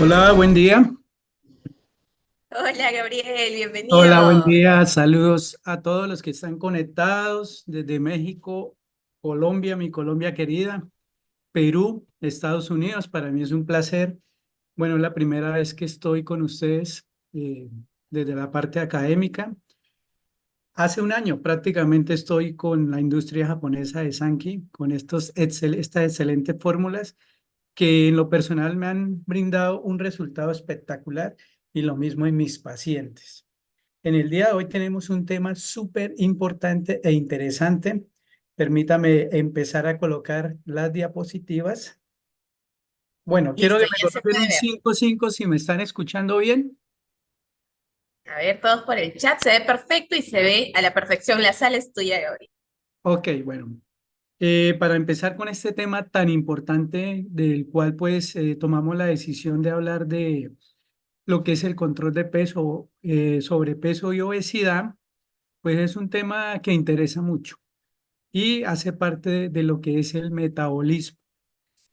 Hola, buen día. Hola Gabriel, Hola, buen bienvenido. día. Saludos a todos los que están conectados desde México, Colombia, mi Colombia querida, Perú, Estados Unidos. Para mí es un placer. Bueno, es la primera vez que estoy con ustedes desde la parte académica. Hace un año prácticamente estoy con la industria japonesa de Sanki, con estas excelentes fórmulas que en lo personal me han brindado un resultado espectacular y lo mismo en mis pacientes. En el día de hoy tenemos un tema súper importante e interesante. Permítame empezar a colocar las diapositivas. Bueno, quiero Listo, que me ya se coloquen puede un ver. 5-5 si me están escuchando bien. A ver, todos por el chat, se ve perfecto y se ve a la perfección. La sala es tuya, Gabriel. Ok, bueno. Para empezar con este tema tan importante del cual pues tomamos la decisión de hablar de lo que es el control de peso, sobrepeso y obesidad, pues es un tema que interesa mucho y hace parte de lo que es el metabolismo.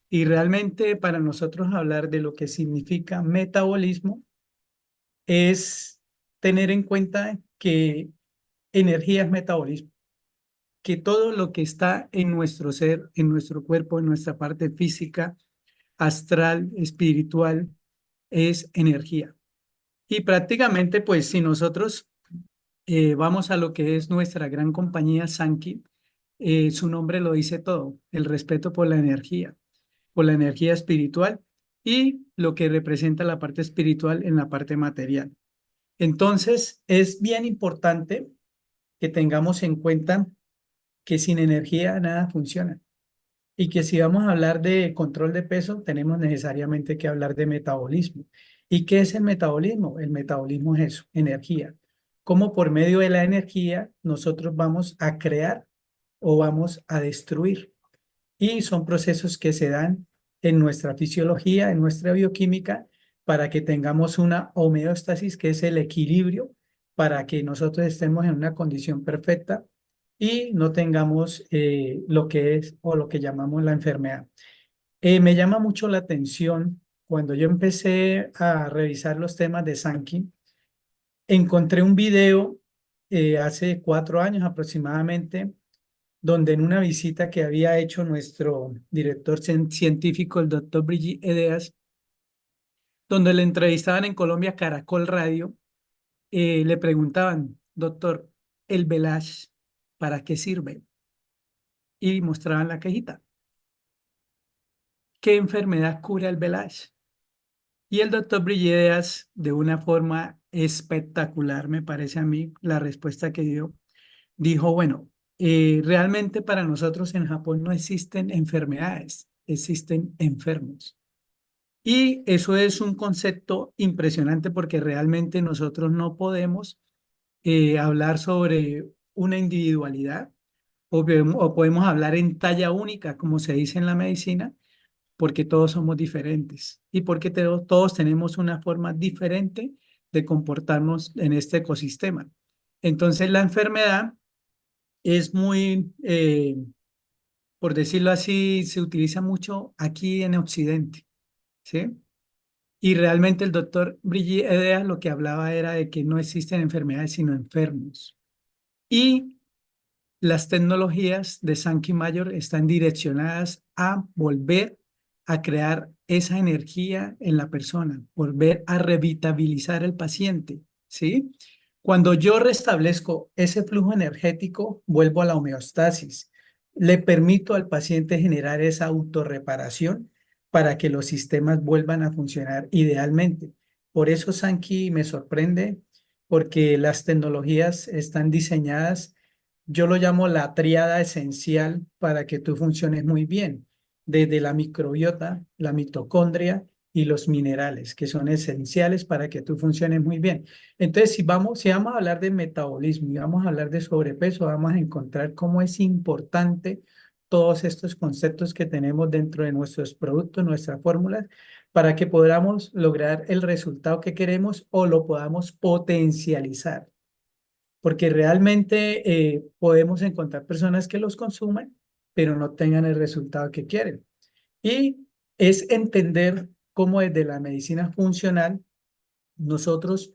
Y realmente para nosotros hablar de lo que significa metabolismo es tener en cuenta que energía es metabolismo, que todo lo que está en nuestro ser, en nuestro cuerpo, en nuestra parte física, astral, espiritual, es energía. Y prácticamente, pues si nosotros vamos a lo que es nuestra gran compañía Sankey, su nombre lo dice todo, el respeto por la energía espiritual y lo que representa la parte espiritual en la parte material. Entonces, es bien importante que tengamos en cuenta que sin energía nada funciona y que si vamos a hablar de control de peso, tenemos necesariamente que hablar de metabolismo. ¿Y qué es el metabolismo? El metabolismo es eso, energía. Cómo por medio de la energía nosotros vamos a crear o vamos a destruir. Y son procesos que se dan en nuestra fisiología, en nuestra bioquímica, para que tengamos una homeostasis, que es el equilibrio, para que nosotros estemos en una condición perfecta y no tengamos lo que es o lo que llamamos la enfermedad. Me llama mucho la atención cuando yo empecé a revisar los temas de Sankey, encontré un video hace 4 años aproximadamente donde en una visita que había hecho nuestro director científico, el doctor Brigitte Edeas, donde le entrevistaban en Colombia Caracol Radio, le preguntaban, doctor, ¿el Velage para qué sirve? Y mostraban la cajita. ¿Qué enfermedad cura el Velage? Y el doctor Brilledas, de una forma espectacular, me parece a mí, la respuesta que dio, dijo, bueno, realmente para nosotros en Japón no existen enfermedades, existen enfermos. Y eso es un concepto impresionante porque realmente nosotros no podemos hablar sobre una individualidad o podemos hablar en talla única, como se dice en la medicina, porque todos somos diferentes y porque todos tenemos una forma diferente de comportarnos en este ecosistema. Entonces la enfermedad es muy, por decirlo así, se utiliza mucho aquí en Occidente, ¿sí? Y realmente el doctor Brigitte Edea lo que hablaba era de que no existen enfermedades, sino enfermos. Y las tecnologías de Sankey Mayor están direccionadas a volver a crear esa energía en la persona, volver a revitalizar el paciente, ¿sí? Cuando yo restablezco ese flujo energético, vuelvo a la homeostasis. Le permito al paciente generar esa autorreparación para que los sistemas vuelvan a funcionar idealmente. Por eso Sankey me sorprende, porque las tecnologías están diseñadas, yo lo llamo la tríada esencial para que tú funciones muy bien, desde la microbiota, la mitocondria y los minerales, que son esenciales para que tú funciones muy bien. Entonces, si vamos a hablar de metabolismo y vamos a hablar de sobrepeso, vamos a encontrar cómo es importante todos estos conceptos que tenemos dentro de nuestros productos, nuestras fórmulas, para que podamos lograr el resultado que queremos o lo podamos potencializar, porque realmente podemos encontrar personas que los consuman, pero no tengan el resultado que quieren. Y es entender cómo desde la medicina funcional nosotros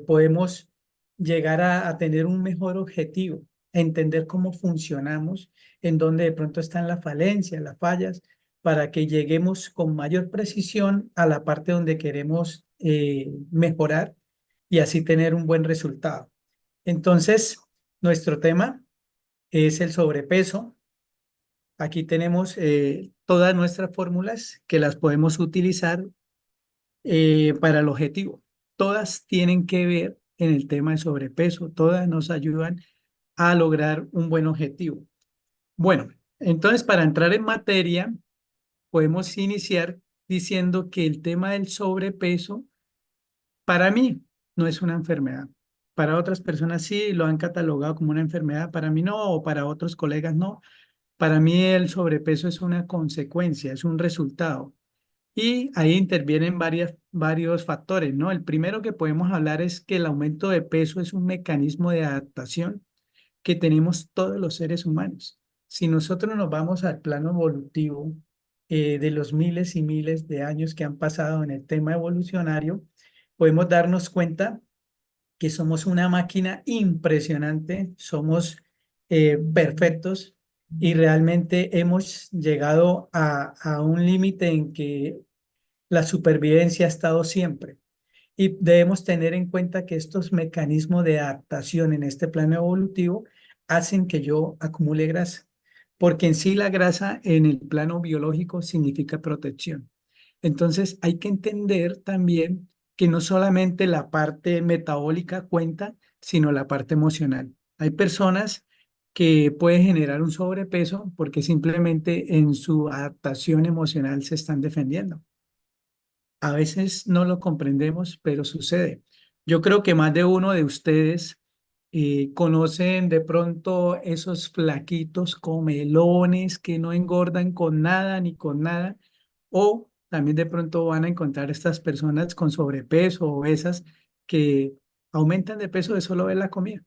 podemos llegar a tener un mejor objetivo, a entender cómo funcionamos, en dónde de pronto están las falencias, las fallas, para que lleguemos con mayor precisión a la parte donde queremos mejorar y así tener un buen resultado. Entonces, nuestro tema es el sobrepeso. Aquí tenemos todas nuestras fórmulas que las podemos utilizar para el objetivo. Todas tienen que ver en el tema de sobrepeso, todas nos ayudan a lograr un buen objetivo. Bueno, entonces para entrar en materia, podemos iniciar diciendo que el tema del sobrepeso para mí no es una enfermedad. Para otras personas sí lo han catalogado como una enfermedad, para mí no, o para otros colegas no. Para mí el sobrepeso es una consecuencia, es un resultado. Y ahí intervienen varios factores, ¿no? El primero que podemos hablar es que el aumento de peso es un mecanismo de adaptación que tenemos todos los seres humanos. Si nosotros nos vamos al plano evolutivo de los miles y miles de años que han pasado en el tema evolucionario, podemos darnos cuenta que somos una máquina impresionante, somos perfectos y realmente hemos llegado a un límite en que la supervivencia ha estado siempre. Y debemos tener en cuenta que estos mecanismos de adaptación en este plano evolutivo hacen que yo acumule grasa, porque en sí la grasa en el plano biológico significa protección. Entonces hay que entender también que no solamente la parte metabólica cuenta, sino la parte emocional. Hay personas que pueden generar un sobrepeso porque simplemente en su adaptación emocional se están defendiendo. A veces no lo comprendemos, pero sucede. Yo creo que más de uno de ustedes conocen de pronto esos flaquitos comelones que no engordan con nada ni con nada, o también de pronto van a encontrar estas personas con sobrepeso o obesas que aumentan de peso de solo ver la comida.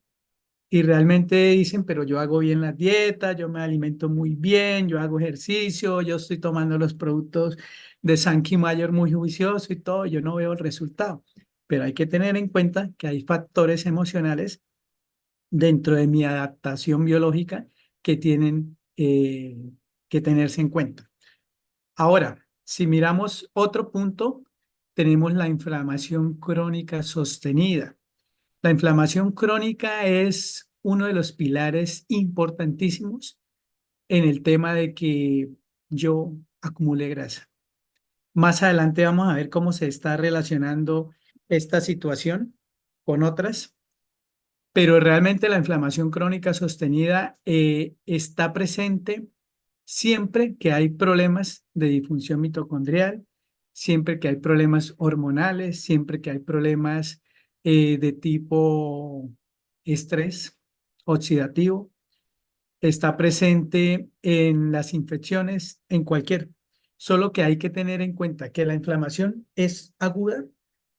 Y realmente dicen, pero yo hago bien la dieta, yo me alimento muy bien, yo hago ejercicio, yo estoy tomando los productos de Sankey Mayor muy juicioso y todo, yo no veo el resultado. Pero hay que tener en cuenta que hay factores emocionales dentro de mi adaptación biológica que tienen que tenerse en cuenta. Ahora, si miramos otro punto, tenemos la inflamación crónica sostenida. La inflamación crónica es uno de los pilares importantísimos en el tema de que yo acumule grasa. Más adelante vamos a ver cómo se está relacionando esta situación con otras, pero realmente la inflamación crónica sostenida está presente siempre que hay problemas de disfunción mitocondrial, siempre que hay problemas hormonales, siempre que hay problemas de tipo estrés oxidativo, está presente en las infecciones, en cualquier. Solo que hay que tener en cuenta que la inflamación es aguda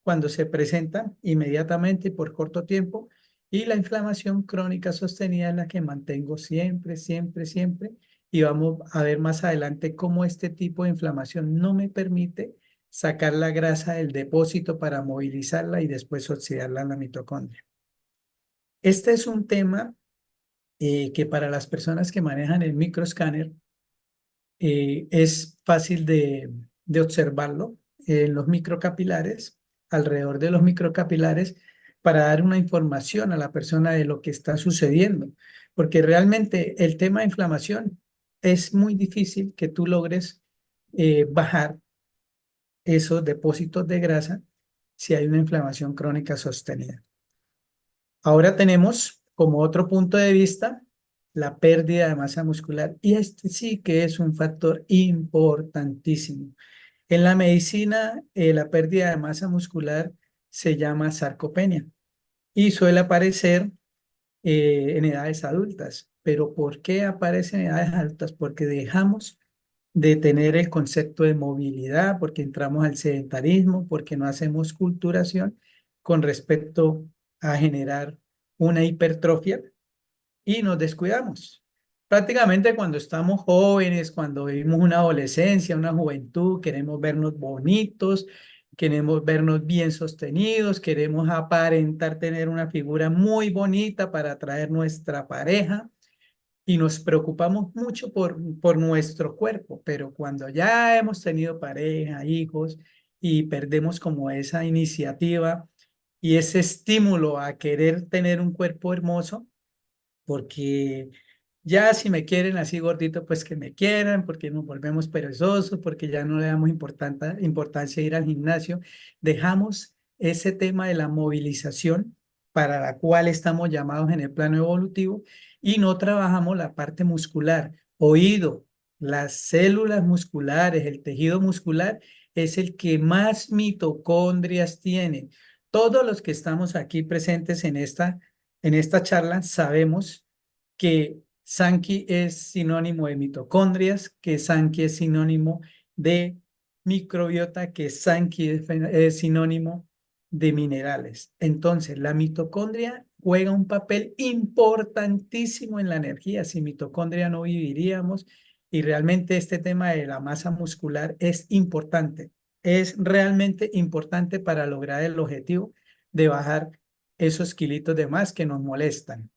cuando se presenta inmediatamente y por corto tiempo, y la inflamación crónica sostenida es la que mantengo siempre, siempre, siempre. Y vamos a ver más adelante cómo este tipo de inflamación no me permite sacar la grasa del depósito para movilizarla y después oxidarla en la mitocondria. Este es un tema que para las personas que manejan el microescáner es fácil de observarlo en los microcapilares, alrededor de los microcapilares, para dar una información a la persona de lo que está sucediendo. Porque realmente el tema de inflamación es muy difícil que tú logres bajar esos depósitos de grasa si hay una inflamación crónica sostenida. Ahora tenemos como otro punto de vista la pérdida de masa muscular, y este sí que es un factor importantísimo. En la medicina, la pérdida de masa muscular se llama sarcopenia y suele aparecer en edades adultas. ¿Pero por qué aparece en edades adultas? Porque dejamos de tener el concepto de movilidad, porque entramos al sedentarismo, porque no hacemos culturación con respecto a generar una hipertrofia y nos descuidamos. Prácticamente cuando estamos jóvenes, cuando vivimos una adolescencia, una juventud, queremos vernos bonitos, queremos vernos bien sostenidos, queremos aparentar tener una figura muy bonita para atraer nuestra pareja y nos preocupamos mucho por nuestro cuerpo, pero cuando ya hemos tenido pareja, hijos y perdemos como esa iniciativa y ese estímulo a querer tener un cuerpo hermoso, porque ya si me quieren así gordito, pues que me quieran, porque nos volvemos perezosos, porque ya no le damos importancia a ir al gimnasio. Dejamos ese tema de la movilización para la cual estamos llamados en el plano evolutivo y no trabajamos la parte muscular, oído, las células musculares, el tejido muscular es el que más mitocondrias tiene. Todos los que estamos aquí presentes en esta charla sabemos que Sankey es sinónimo de mitocondrias, que Sankey es sinónimo de microbiota, que Sankey es sinónimo de minerales. Entonces, la mitocondria juega un papel importantísimo en la energía. Sin mitocondria no viviríamos y realmente este tema de la masa muscular es importante. Es realmente importante para lograr el objetivo de bajar esos kilitos de más que nos molestan.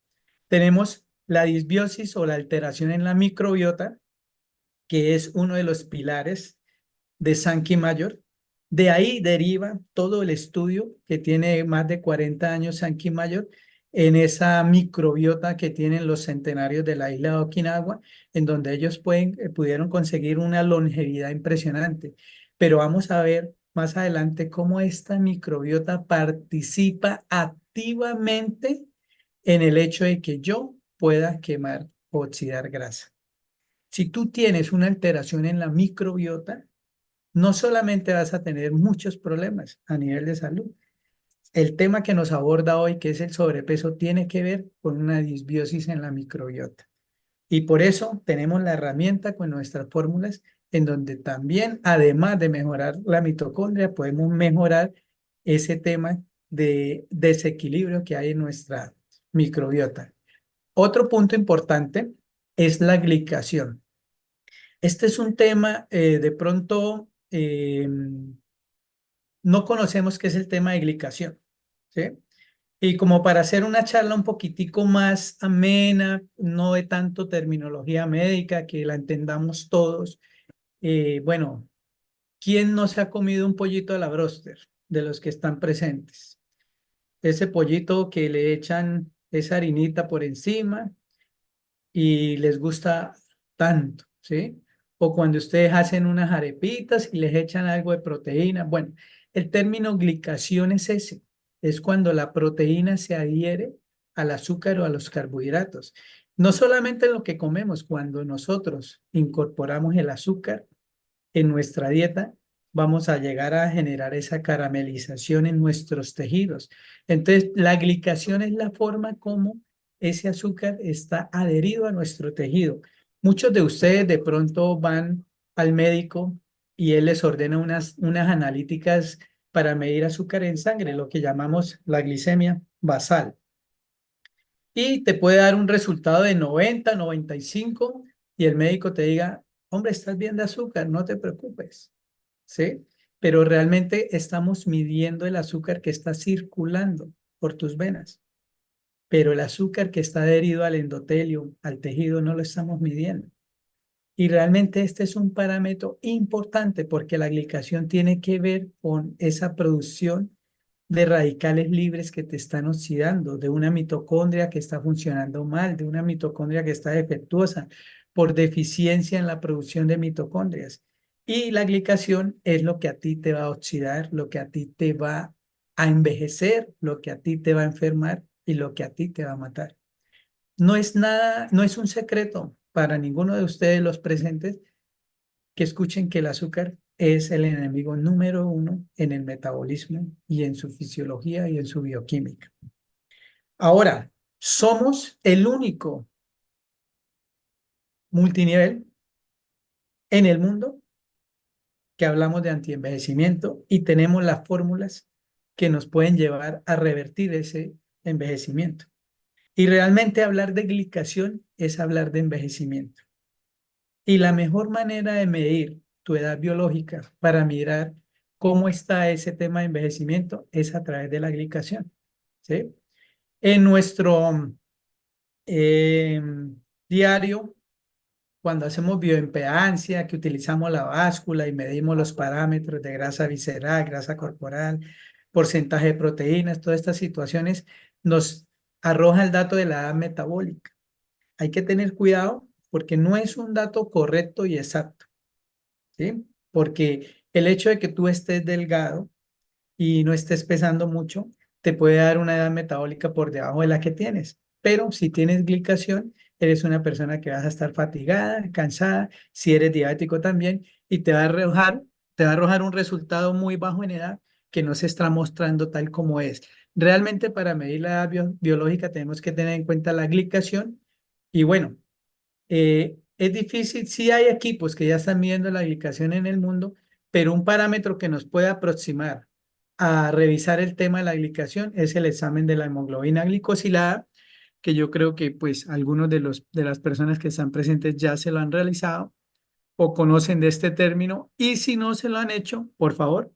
Tenemos la disbiosis o la alteración en la microbiota, que es uno de los pilares de Sankey Mayor. De ahí deriva todo el estudio que tiene más de 40 años Sankey Mayor en esa microbiota que tienen los centenarios de la isla de Okinawa, en donde ellos pudieron conseguir una longevidad impresionante. Pero vamos a ver más adelante cómo esta microbiota participa activamente en el hecho de que yo pueda quemar o oxidar grasa. Si tú tienes una alteración en la microbiota, no solamente vas a tener muchos problemas a nivel de salud. El tema que nos aborda hoy, que es el sobrepeso, tiene que ver con una disbiosis en la microbiota. Y por eso tenemos la herramienta con nuestras fórmulas, en donde también, además de mejorar la mitocondria, podemos mejorar ese tema de desequilibrio que hay en nuestra microbiota. Otro punto importante es la glicación. Este es un tema de pronto no conocemos qué es el tema de glicación, ¿sí? Y como para hacer una charla un poquitico más amena, no de tanto terminología médica, que la entendamos todos, bueno, ¿quién no se ha comido un pollito a la bróster de los que están presentes? Ese pollito que le echan esa harinita por encima y les gusta tanto, ¿sí? O cuando ustedes hacen unas arepitas y les echan algo de proteína. Bueno, el término glicación es ese, es cuando la proteína se adhiere al azúcar o a los carbohidratos. No solamente en lo que comemos, cuando nosotros incorporamos el azúcar en nuestra dieta, vamos a llegar a generar esa caramelización en nuestros tejidos. Entonces, la glicación es la forma como ese azúcar está adherido a nuestro tejido. Muchos de ustedes de pronto van al médico y él les ordena unas analíticas para medir azúcar en sangre, lo que llamamos la glicemia basal. Y te puede dar un resultado de 90, 95 y el médico te diga, hombre, estás bien de azúcar, no te preocupes. ¿Sí? Pero realmente estamos midiendo el azúcar que está circulando por tus venas, pero el azúcar que está adherido al endotelio, al tejido, no lo estamos midiendo. Y realmente este es un parámetro importante porque la glicación tiene que ver con esa producción de radicales libres que te están oxidando, de una mitocondria que está funcionando mal, de una mitocondria que está defectuosa por deficiencia en la producción de mitocondrias. Y la glicación es lo que a ti te va a oxidar, lo que a ti te va a envejecer, lo que a ti te va a enfermar y lo que a ti te va a matar. No es nada, no es un secreto para ninguno de ustedes los presentes que escuchen que el azúcar es el enemigo número uno en el metabolismo y en su fisiología y en su bioquímica. Ahora, somos el único multinivel en el mundo que hablamos de antienvejecimiento y tenemos las fórmulas que nos pueden llevar a revertir ese envejecimiento. Y realmente hablar de glicación es hablar de envejecimiento. Y la mejor manera de medir tu edad biológica para mirar cómo está ese tema de envejecimiento es a través de la glicación, ¿sí? En nuestro eh, diario, cuando hacemos bioimpedancia, que utilizamos la báscula y medimos los parámetros de grasa visceral, grasa corporal, porcentaje de proteínas, todas estas situaciones nos arroja el dato de la edad metabólica. Hay que tener cuidado porque no es un dato correcto y exacto, ¿sí? Porque el hecho de que tú estés delgado y no estés pesando mucho, te puede dar una edad metabólica por debajo de la que tienes. Pero si tienes glicación, eres una persona que vas a estar fatigada, cansada, si eres diabético también, y te va a arrojar un resultado muy bajo en edad que no se está mostrando tal como es. Realmente para medir la edad biológica tenemos que tener en cuenta la glicación y bueno, es difícil, sí hay equipos que ya están midiendo la glicación en el mundo, pero un parámetro que nos puede aproximar a revisar el tema de la glicación es el examen de la hemoglobina glicosilada, que yo creo que pues algunos de las personas que están presentes ya se lo han realizado o conocen de este término y si no se lo han hecho, por favor,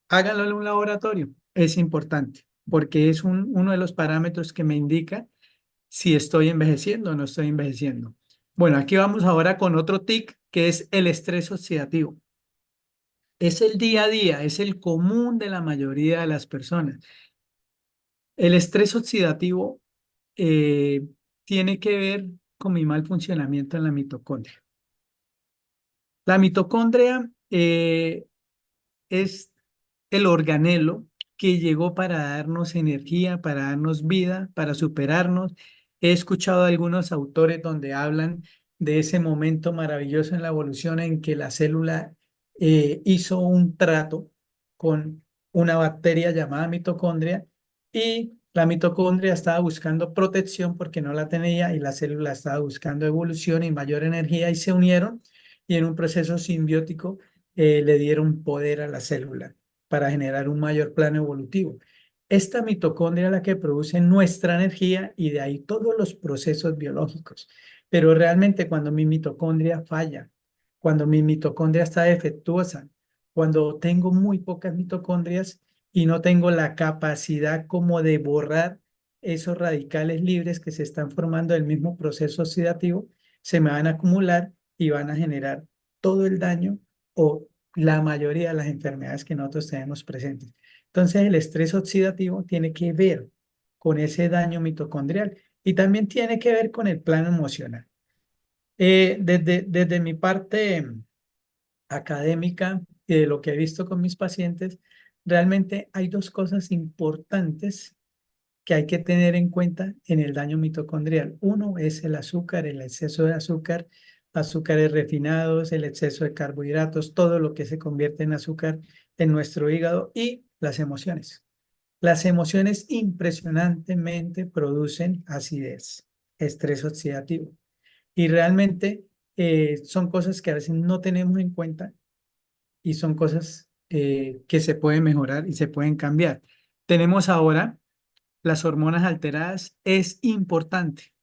háganlo en un laboratorio. Es importante porque es uno de los parámetros que me indica si estoy envejeciendo o no estoy envejeciendo. Bueno, aquí vamos ahora con otro tic que es el estrés oxidativo. Es el día a día, es el común de la mayoría de las personas. El estrés oxidativo eh, tiene que ver con mi mal funcionamiento en la mitocondria. La mitocondria es el organelo que llegó para darnos energía, para darnos vida, para superarnos. He escuchado a algunos autores donde hablan de ese momento maravilloso en la evolución en que la célula hizo un trato con una bacteria llamada mitocondria y la mitocondria estaba buscando protección porque no la tenía y la célula estaba buscando evolución y mayor energía y se unieron y en un proceso simbiótico le dieron poder a la célula para generar un mayor plano evolutivo. Esta mitocondria es la que produce nuestra energía y de ahí todos los procesos biológicos. Pero realmente cuando mi mitocondria falla, cuando mi mitocondria está defectuosa, cuando tengo muy pocas mitocondrias y no tengo la capacidad como de borrar esos radicales libres que se están formando del mismo proceso oxidativo, se me van a acumular y van a generar todo el daño o la mayoría de las enfermedades que nosotros tenemos presentes. Entonces, el estrés oxidativo tiene que ver con ese daño mitocondrial y también tiene que ver con el plano emocional. Desde mi parte académica y de lo que he visto con mis pacientes, realmente hay dos cosas importantes que hay que tener en cuenta en el daño mitocondrial. Uno es el azúcar, el exceso de azúcar, azúcares refinados, el exceso de carbohidratos, todo lo que se convierte en azúcar en nuestro hígado y las emociones. Las emociones impresionantemente producen acidez, estrés oxidativo y realmente son cosas que a veces no tenemos en cuenta y son cosas que se pueden mejorar y se pueden cambiar. Tenemos ahora las hormonas alteradas, es importante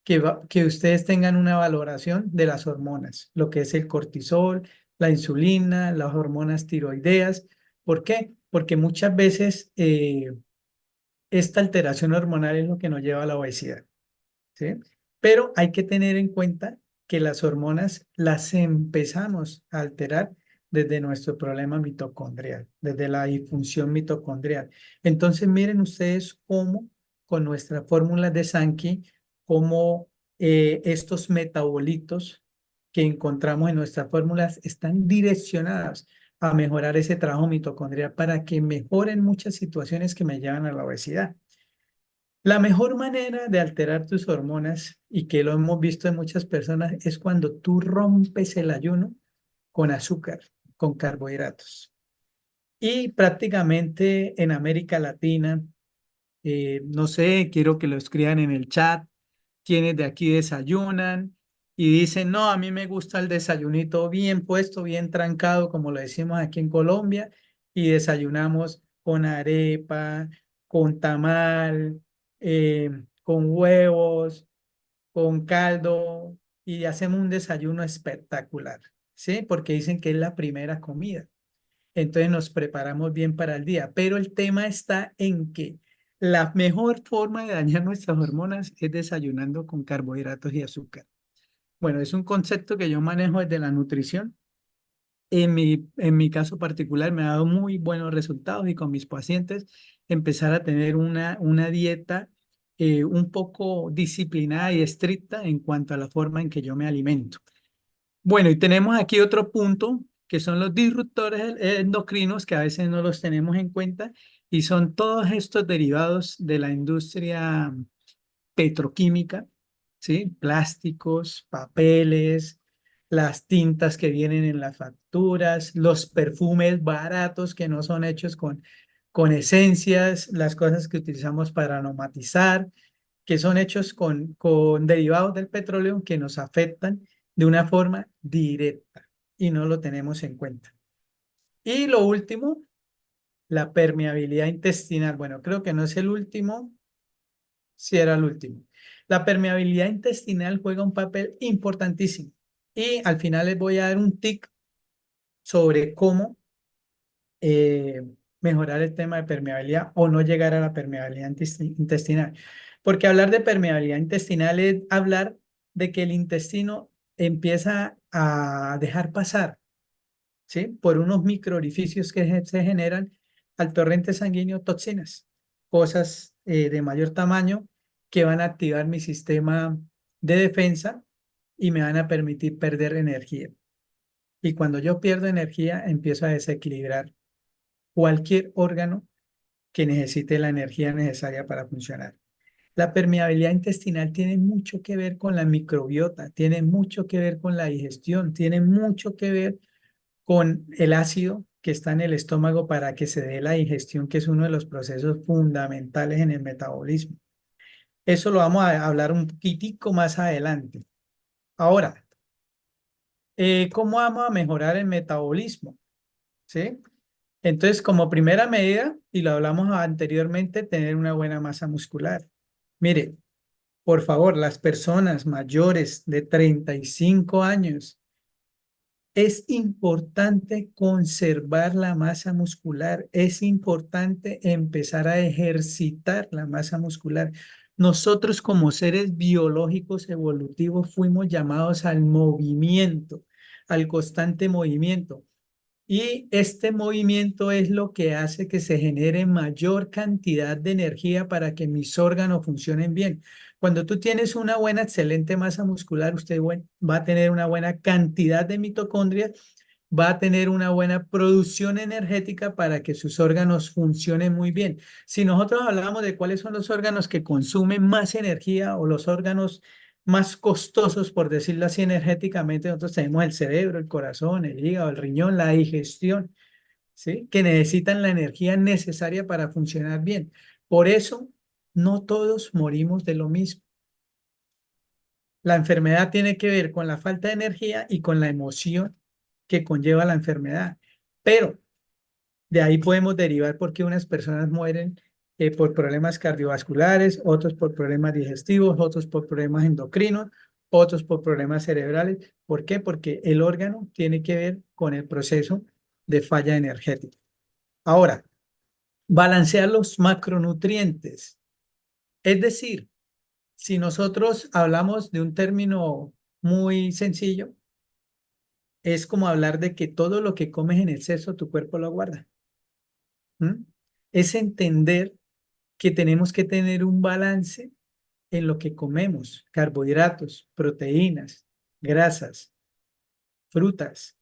que ustedes tengan una valoración de las hormonas, lo que es el cortisol, la insulina, las hormonas tiroideas. ¿Por qué? Porque muchas veces esta alteración hormonal es lo que nos lleva a la obesidad. ¿Sí? Pero hay que tener en cuenta que las hormonas las empezamos a alterar desde nuestro problema mitocondrial, desde la disfunción mitocondrial. Entonces, miren ustedes cómo con nuestra fórmula de Sankey, cómo estos metabolitos que encontramos en nuestras fórmulas están direccionadas a mejorar ese trabajo mitocondrial para que mejoren muchas situaciones que me llevan a la obesidad. La mejor manera de alterar tus hormonas, y que lo hemos visto en muchas personas, es cuando tú rompes el ayuno con azúcar, con carbohidratos. Y prácticamente en América Latina, no sé, quiero que lo escriban en el chat, quienes de aquí desayunan y dicen, no, a mí me gusta el desayunito bien puesto, bien trancado, como lo decimos aquí en Colombia, y desayunamos con arepa, con tamal, con huevos, con caldo y hacemos un desayuno espectacular, ¿sí? Porque dicen que es la primera comida. Entonces nos preparamos bien para el día, pero el tema está en que la mejor forma de dañar nuestras hormonas es desayunando con carbohidratos y azúcar. Bueno, es un concepto que yo manejo desde la nutrición. En mi caso particular me ha dado muy buenos resultados y con mis pacientes empezar a tener una dieta un poco disciplinada y estricta en cuanto a la forma en que yo me alimento. Bueno, y tenemos aquí otro punto que son los disruptores endocrinos que a veces no los tenemos en cuenta y son todos estos derivados de la industria petroquímica, ¿sí? Plásticos, papeles, las tintas que vienen en las facturas, los perfumes baratos que no son hechos con esencias, las cosas que utilizamos para aromatizar, que son hechos con derivados del petróleo que nos afectan de una forma directa y no lo tenemos en cuenta. Y lo último, la permeabilidad intestinal. Bueno, creo que no es el último, si era el último. La permeabilidad intestinal juega un papel importantísimo. Y al final les voy a dar un tic sobre cómo eh, mejorar el tema de permeabilidad o no llegar a la permeabilidad intestinal. Porque hablar de permeabilidad intestinal es hablar de que el intestino empieza a dejar pasar, ¿sí? Por unos microorificios que se generan al torrente sanguíneo toxinas, cosas de mayor tamaño que van a activar mi sistema de defensa y me van a permitir perder energía. Y cuando yo pierdo energía, empiezo a desequilibrar cualquier órgano que necesite la energía necesaria para funcionar. La permeabilidad intestinal tiene mucho que ver con la microbiota, tiene mucho que ver con la digestión, tiene mucho que ver con el ácido que está en el estómago para que se dé la digestión, que es uno de los procesos fundamentales en el metabolismo. Eso lo vamos a hablar un poquitico más adelante. Ahora, ¿cómo vamos a mejorar el metabolismo? ¿Sí? Entonces, como primera medida, y lo hablamos anteriormente, tener una buena masa muscular. Mire, por favor, las personas mayores de 35 años, es importante conservar la masa muscular, es importante empezar a ejercitar la masa muscular. Nosotros como seres biológicos evolutivos fuimos llamados al movimiento, al constante movimiento. Y este movimiento es lo que hace que se genere mayor cantidad de energía para que mis órganos funcionen bien. Cuando tú tienes una buena, excelente masa muscular, usted va a tener una buena cantidad de mitocondrias, va a tener una buena producción energética para que sus órganos funcionen muy bien. Si nosotros hablamos de cuáles son los órganos que consumen más energía o los órganos más costosos, por decirlo así, energéticamente, nosotros tenemos el cerebro, el corazón, el hígado, el riñón, la digestión, ¿sí? Que necesitan la energía necesaria para funcionar bien. Por eso, no todos morimos de lo mismo. La enfermedad tiene que ver con la falta de energía y con la emoción que conlleva la enfermedad. Pero de ahí podemos derivar por qué unas personas mueren por problemas cardiovasculares, otros por problemas digestivos, otros por problemas endocrinos, otros por problemas cerebrales. ¿Por qué? Porque el órgano tiene que ver con el proceso de falla energética. Ahora, balancear los macronutrientes. Es decir, si nosotros hablamos de un término muy sencillo, es como hablar de que todo lo que comes en exceso tu cuerpo lo guarda. ¿Mm? Es entender que tenemos que tener un balance en lo que comemos, carbohidratos, proteínas, grasas, frutas.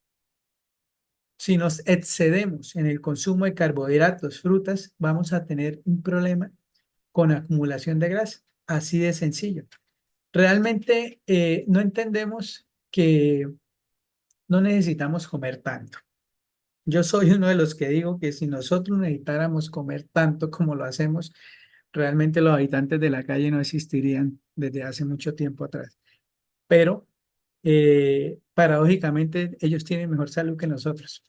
Si nos excedemos en el consumo de carbohidratos, frutas, vamos a tener un problema con acumulación de grasa, así de sencillo. Realmente no entendemos que no necesitamos comer tanto. Yo soy uno de los que digo que si nosotros necesitáramos comer tanto como lo hacemos, realmente los habitantes de la calle no existirían desde hace mucho tiempo atrás. Pero paradójicamente ellos tienen mejor salud que nosotros.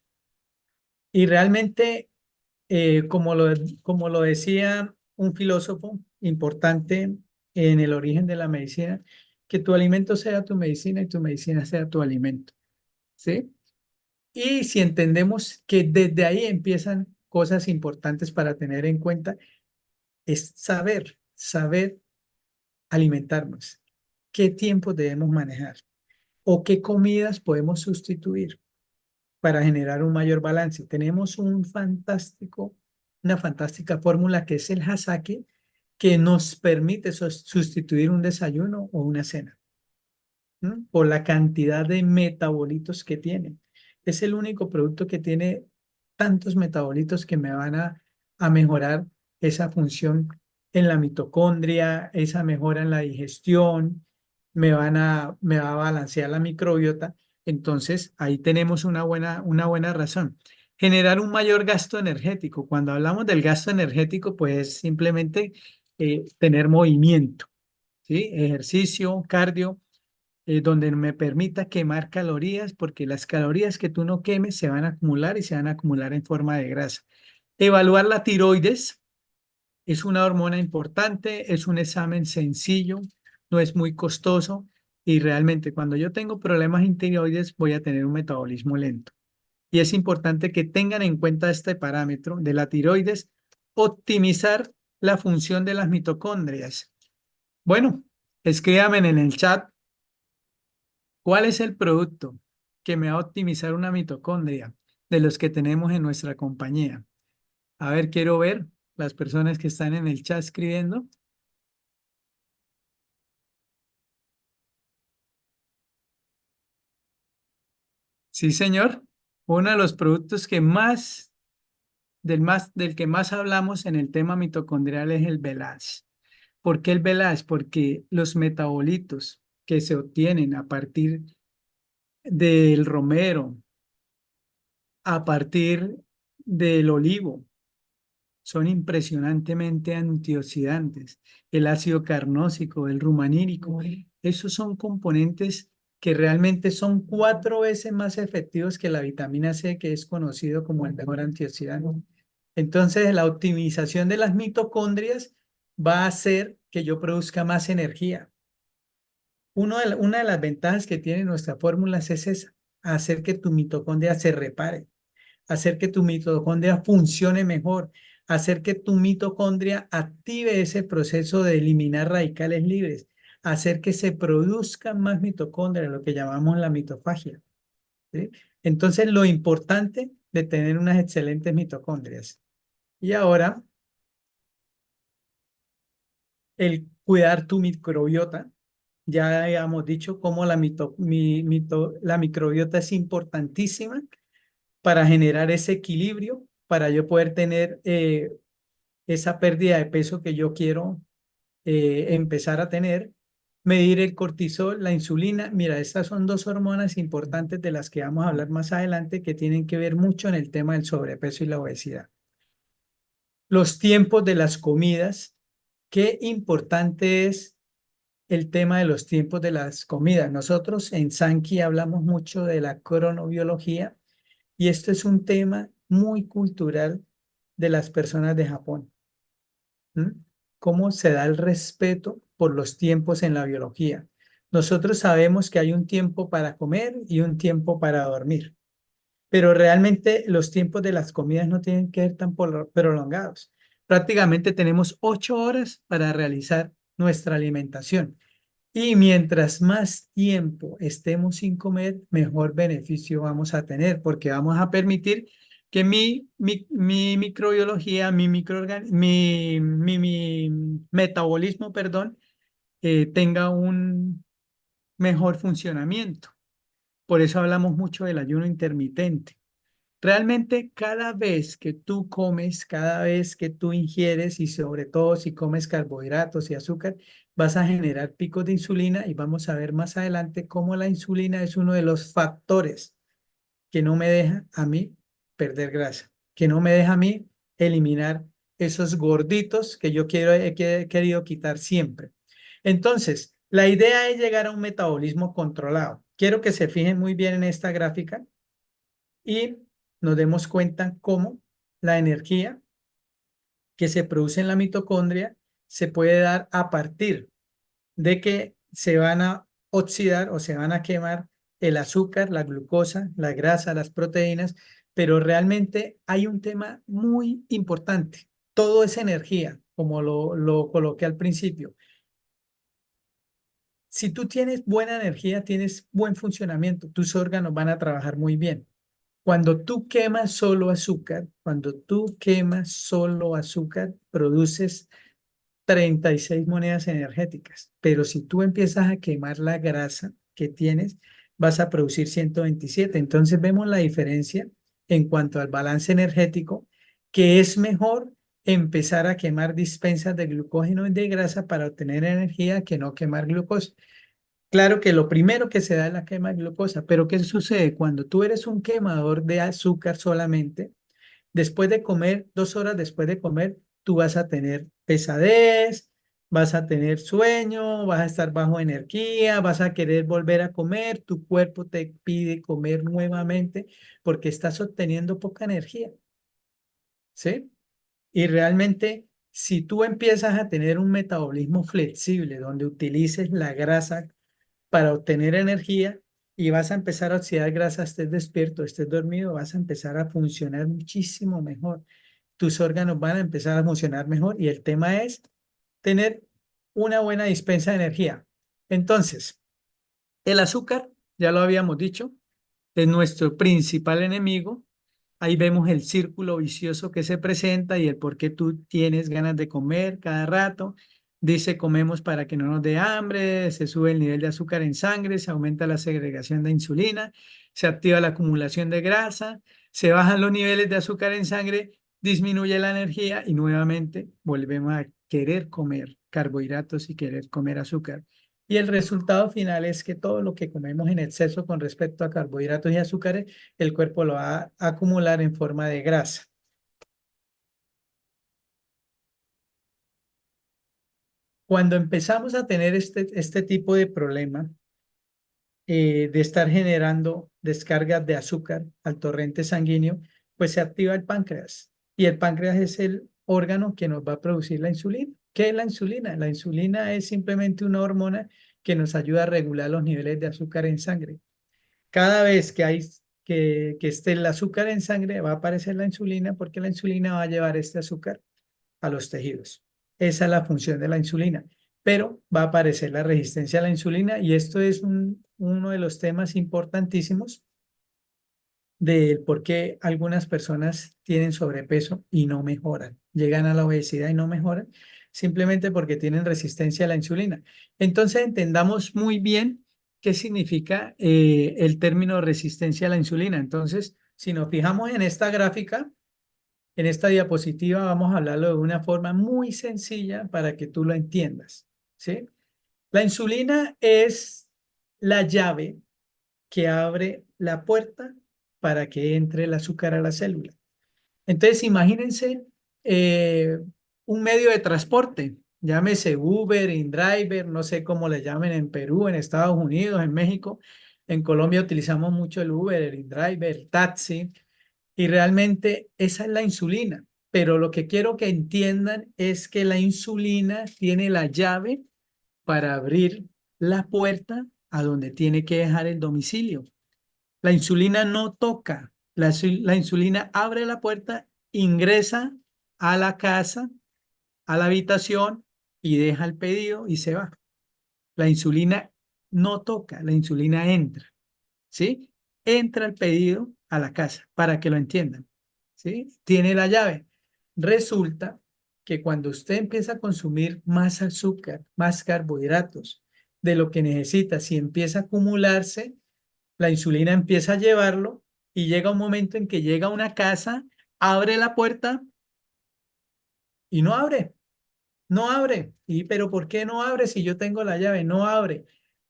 Y realmente, como lo decía un filósofo importante en el origen de la medicina, que tu alimento sea tu medicina y tu medicina sea tu alimento, ¿sí? Y si entendemos que desde ahí empiezan cosas importantes para tener en cuenta, es saber alimentarnos, qué tiempo debemos manejar o qué comidas podemos sustituir para generar un mayor balance. Tenemos una fantástica fórmula que es el Hasaki, que nos permite sustituir un desayuno o una cena. Por la cantidad de metabolitos que tiene. Es el único producto que tiene tantos metabolitos que me van a mejorar esa función en la mitocondria, esa mejora en la digestión, me va a balancear la microbiota. Entonces, ahí tenemos una buena razón. Generar un mayor gasto energético. Cuando hablamos del gasto energético, pues es simplemente tener movimiento, ¿sí? Ejercicio, cardio, donde me permita quemar calorías, porque las calorías que tú no quemes se van a acumular y se van a acumular en forma de grasa. Evaluar la tiroides es una hormona importante, es un examen sencillo, no es muy costoso y realmente cuando yo tengo problemas en tiroides voy a tener un metabolismo lento. Y es importante que tengan en cuenta este parámetro de la tiroides, optimizar la función de las mitocondrias. Bueno, escríbanme en el chat. ¿Cuál es el producto que me va a optimizar una mitocondria de los que tenemos en nuestra compañía? A ver, quiero ver las personas que están en el chat escribiendo. Sí, señor. Uno de los productos que del que más hablamos en el tema mitocondrial es el Velas. ¿Por qué el Velas? Porque los metabolitos que se obtienen a partir del romero, a partir del olivo, son impresionantemente antioxidantes. El ácido carnósico, el rumanírico, esos son componentes que realmente son 4 veces más efectivos que la vitamina C, que es conocido como el mejor antioxidante. Entonces, la optimización de las mitocondrias va a hacer que yo produzca más energía. Una de las ventajas que tiene nuestra fórmula es esa, hacer que tu mitocondria se repare, hacer que tu mitocondria funcione mejor, hacer que tu mitocondria active ese proceso de eliminar radicales libres, hacer que se produzcan más mitocondrias, lo que llamamos la mitofagia, ¿sí? Entonces, lo importante de tener unas excelentes mitocondrias. Y ahora, el cuidar tu microbiota. Ya habíamos dicho cómo la microbiota es importantísima para generar ese equilibrio, para yo poder tener esa pérdida de peso que yo quiero empezar a tener, medir el cortisol, la insulina. Mira, estas son dos hormonas importantes de las que vamos a hablar más adelante que tienen que ver mucho en el tema del sobrepeso y la obesidad. Los tiempos de las comidas, qué importante es el tema de los tiempos de las comidas. Nosotros en Sanki hablamos mucho de la cronobiología y esto es un tema muy cultural de las personas de Japón. ¿Mm? ¿Cómo se da el respeto por los tiempos en la biología? Nosotros sabemos que hay un tiempo para comer y un tiempo para dormir, pero realmente los tiempos de las comidas no tienen que ser tan prolongados. Prácticamente tenemos 8 horas para realizar nuestra alimentación. Y mientras más tiempo estemos sin comer, mejor beneficio vamos a tener, porque vamos a permitir que mi microbiología, mi metabolismo, perdón, tenga un mejor funcionamiento. Por eso hablamos mucho del ayuno intermitente. Realmente cada vez que tú comes, cada vez que tú ingieres y sobre todo si comes carbohidratos y azúcar, vas a generar picos de insulina y vamos a ver más adelante cómo la insulina es uno de los factores que no me deja a mí perder grasa, que no me deja a mí eliminar esos gorditos que yo que he querido quitar siempre. Entonces, la idea es llegar a un metabolismo controlado. Quiero que se fijen muy bien en esta gráfica y nos demos cuenta cómo la energía que se produce en la mitocondria se puede dar a partir de que se van a oxidar o se van a quemar el azúcar, la glucosa, la grasa, las proteínas, pero realmente hay un tema muy importante. Todo es energía, como lo coloqué al principio. Si tú tienes buena energía, tienes buen funcionamiento, tus órganos van a trabajar muy bien. Cuando tú quemas solo azúcar, produces 36 monedas energéticas, pero si tú empiezas a quemar la grasa que tienes, vas a producir 127. Entonces vemos la diferencia en cuanto al balance energético, que es mejor empezar a quemar dispensas de glucógeno y de grasa para obtener energía que no quemar glucosa. Claro que lo primero que se da es la quema de glucosa, pero ¿qué sucede cuando tú eres un quemador de azúcar solamente? Después de comer, 2 horas después de comer, tú vas a tener pesadez, vas a tener sueño, vas a estar bajo energía, vas a querer volver a comer, tu cuerpo te pide comer nuevamente porque estás obteniendo poca energía, ¿sí? Y realmente, si tú empiezas a tener un metabolismo flexible donde utilices la grasa para obtener energía y vas a empezar a oxidar grasa, estés despierto, estés dormido, vas a empezar a funcionar muchísimo mejor. Tus órganos van a empezar a funcionar mejor y el tema es tener una buena dispensa de energía. Entonces, el azúcar, ya lo habíamos dicho, es nuestro principal enemigo. Ahí vemos el círculo vicioso que se presenta y el por qué tú tienes ganas de comer cada rato. Dice, comemos para que no nos dé hambre, se sube el nivel de azúcar en sangre, se aumenta la segregación de insulina, se activa la acumulación de grasa, se bajan los niveles de azúcar en sangre, disminuye la energía y nuevamente volvemos a querer comer carbohidratos y querer comer azúcar. Y el resultado final es que todo lo que comemos en exceso con respecto a carbohidratos y azúcares, el cuerpo lo va a acumular en forma de grasa. Cuando empezamos a tener este tipo de problema, de estar generando descargas de azúcar al torrente sanguíneo, pues se activa el páncreas. Y el páncreas es el órgano que nos va a producir la insulina. ¿Qué es la insulina? La insulina es simplemente una hormona que nos ayuda a regular los niveles de azúcar en sangre. Cada vez que esté el azúcar en sangre, va a aparecer la insulina porque la insulina va a llevar este azúcar a los tejidos. Esa es la función de la insulina. Pero va a aparecer la resistencia a la insulina y esto es uno de los temas importantísimos del por qué algunas personas tienen sobrepeso y no mejoran. Llegan a la obesidad y no mejoran simplemente porque tienen resistencia a la insulina. Entonces entendamos muy bien qué significa el término resistencia a la insulina. Entonces, si nos fijamos en esta gráfica, en esta diapositiva, vamos a hablarlo de una forma muy sencilla para que tú lo entiendas, ¿sí? La insulina es la llave que abre la puerta para que entre el azúcar a la célula. Entonces, imagínense eh, un medio de transporte, llámese Uber, InDriver, no sé cómo le llamen en Perú, en Estados Unidos, en México. En Colombia utilizamos mucho el Uber, el InDriver, el taxi, y realmente esa es la insulina. Pero lo que quiero que entiendan es que la insulina tiene la llave para abrir la puerta a donde tiene que dejar el domicilio. La insulina no toca, la insulina abre la puerta, ingresa a la casa, a la habitación y deja el pedido y se va. La insulina no toca, la insulina entra, ¿sí? Entra el pedido a la casa para que lo entiendan, ¿sí? Tiene la llave. Resulta que cuando usted empieza a consumir más azúcar, más carbohidratos de lo que necesita, si empieza a acumularse, la insulina empieza a llevarlo y llega un momento en que llega a una casa, abre la puerta y no abre, no abre. ¿Y pero por qué no abre si yo tengo la llave? No abre.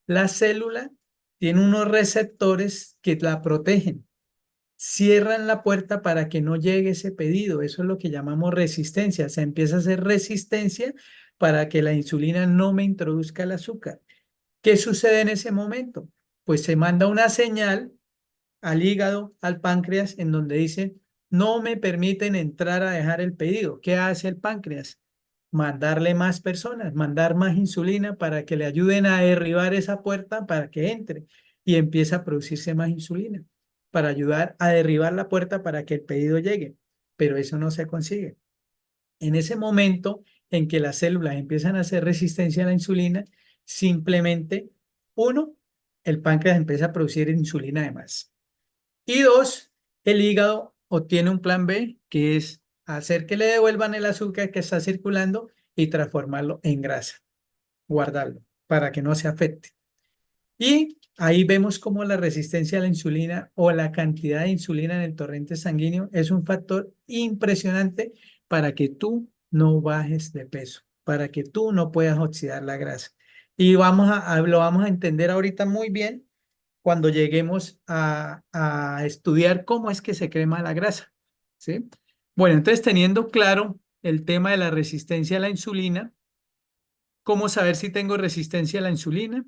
La célula tiene unos receptores que la protegen. Cierran la puerta para que no llegue ese pedido. Eso es lo que llamamos resistencia. Se empieza a hacer resistencia para que la insulina no me introduzca el azúcar. ¿Qué sucede en ese momento? Pues se manda una señal al hígado, al páncreas, en donde dice, no me permiten entrar a dejar el pedido. ¿Qué hace el páncreas? Mandarle más personas, mandar más insulina para que le ayuden a derribar esa puerta para que entre y empiece a producirse más insulina para ayudar a derribar la puerta para que el pedido llegue. Pero eso no se consigue. En ese momento en que las células empiezan a hacer resistencia a la insulina, simplemente, uno, el páncreas empieza a producir insulina de más. Y dos, el hígado obtiene un plan B, que es hacer que le devuelvan el azúcar que está circulando y transformarlo en grasa, guardarlo para que no se afecte. Y ahí vemos cómo la resistencia a la insulina o la cantidad de insulina en el torrente sanguíneo es un factor impresionante para que tú no bajes de peso, para que tú no puedas oxidar la grasa. Y lo vamos a entender ahorita muy bien cuando lleguemos a estudiar cómo es que se crema la grasa, ¿sí? Bueno, entonces teniendo claro el tema de la resistencia a la insulina, ¿cómo saber si tengo resistencia a la insulina?